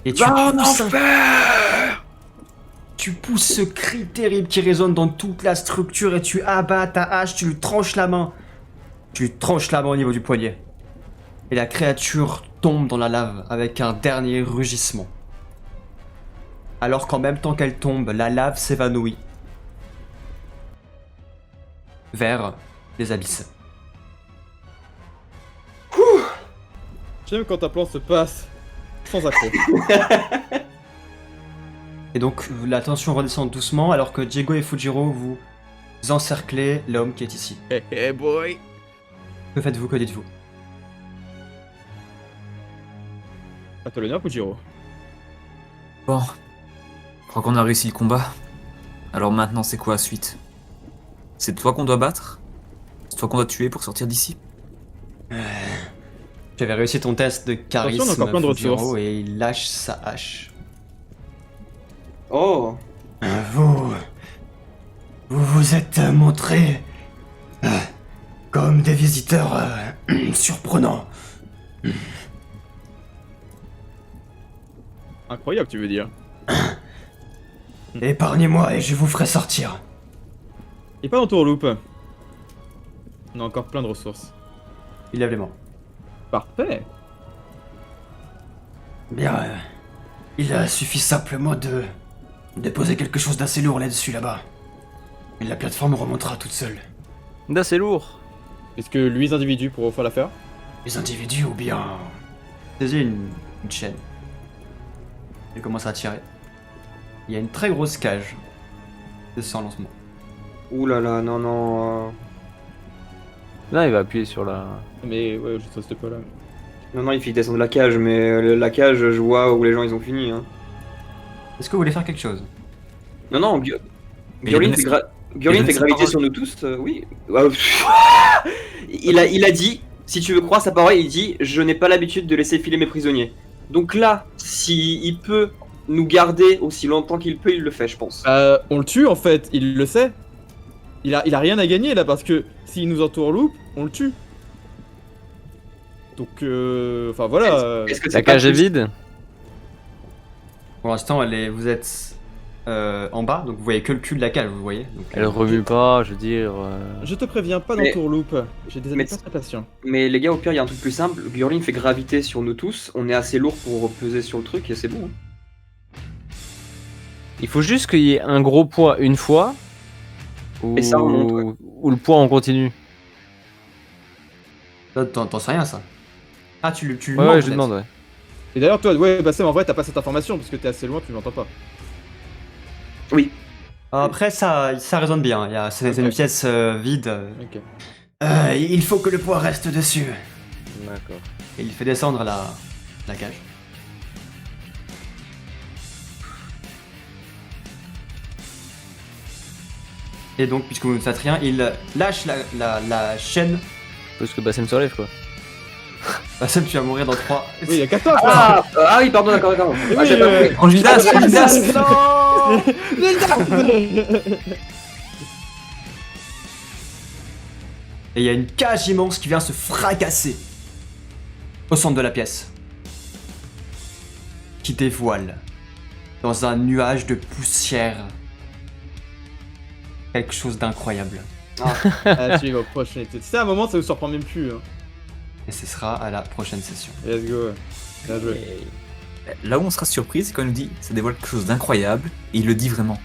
Et tu pousses ce cri terrible qui résonne dans toute la structure et tu abats ta hache, tu lui tranches la main. Tu lui tranches la main au niveau du poignet. Et la créature tombe dans la lave avec un dernier rugissement. Alors qu'en même temps qu'elle tombe, la lave s'évanouit vers les abysses. J'aime quand ta plan se passe sans accroc. Et donc la tension redescend doucement alors que Diego et Fujiro vous encerclez l'homme qui est ici. Hey boy. Que faites-vous, que dites-vous? À toi l'honneur, Fujiro. Bon, je crois qu'on a réussi le combat. Alors maintenant, c'est quoi la suite? C'est toi qu'on doit battre? C'est toi qu'on doit tuer pour sortir d'ici? Tu avais réussi ton test de charisme, Attention, on a encore plein de Fujiro, ressources. et il lâche sa hache. Oh. Vous vous êtes montrés comme des visiteurs surprenants. Incroyable, tu veux dire. Épargnez-moi et je vous ferai sortir. Et pas dans tourloupe. On a encore plein de ressources. Il lève les mains. Parfait. Bien, il suffit simplement de déposer quelque chose d'assez lourd là-dessus, là-bas. Et la plateforme remontera toute seule. D'assez lourd. Est-ce que lui, les individus, pourront faire l'affaire? Les individus ou bien... Saisis une chaîne. Il commence à tirer. Il y a une très grosse cage de sans lancement. Ouh là là, non, non. Là, il va appuyer sur la. Mais ouais, je saute pas là. Non, il fait descendre la cage, mais la cage, je vois où les gens ils ont fini. Hein. Est-ce que vous voulez faire quelque chose? Non, Mais Gurlin il fait, donne- Gurlin donne fait sa graviter parole. sur nous tous, oui. Il a dit, si tu veux croire sa parole, il dit je n'ai pas l'habitude de laisser filer mes prisonniers. Donc là, s'il peut nous garder aussi longtemps qu'il peut, il le fait, je pense. On le tue en fait, il le sait. Il a rien à gagner là parce que s'il nous entourloupe, on le tue. Donc enfin voilà. Est-ce que La c'est pas cage est plus- vide. Pour l'instant, vous êtes en bas, donc vous voyez que le cul de la cale, vous voyez. Donc, Elle remue pas, je veux dire. Je te préviens pas Mais- d'entourloupe. J'ai des amis mais- pas très patients. Mais les gars, au pire, il y a un truc plus simple. Gurlin fait graviter sur nous tous. On est assez lourd pour peser sur le truc et c'est bon. Hein. Il faut juste qu'il y ait un gros poids une fois. Et ça remonte, ouais. Ou le poids en continu. T'en sais rien, ça. Ah, tu lui Ouais, demandes, ouais, je peut-être. demande, ouais. Et d'ailleurs toi, ouais, bah Sam, en vrai t'as pas cette information parce que t'es assez loin, tu l'entends pas. Oui. Après, ça résonne bien. C'est Ok. une pièce vide. Ok. Il faut que le poids reste dessus. D'accord. Et il fait descendre la cage. Et donc, puisque vous ne faites rien, il lâche la chaîne. Parce que Bassem se relève, quoi. Bassem, tu vas mourir dans 3. Oui, il y a qu'à toi, frère. Ah oui, pardon, d'accord. Ah, j'ai Oui, pas compris. Prends Gildas, prends Gildas. Non. Et il y a une cage immense qui vient se fracasser au centre de la pièce. Qui dévoile, dans un nuage de poussière, quelque chose d'incroyable. Ah, tu vas au prochain épisode. Si c'est un moment, ça vous surprend même plus. Hein. Et ce sera à la prochaine session. Let's go. Bien joué. Là où on sera surpris, c'est quand il nous dit ça dévoile quelque chose d'incroyable, et il le dit vraiment.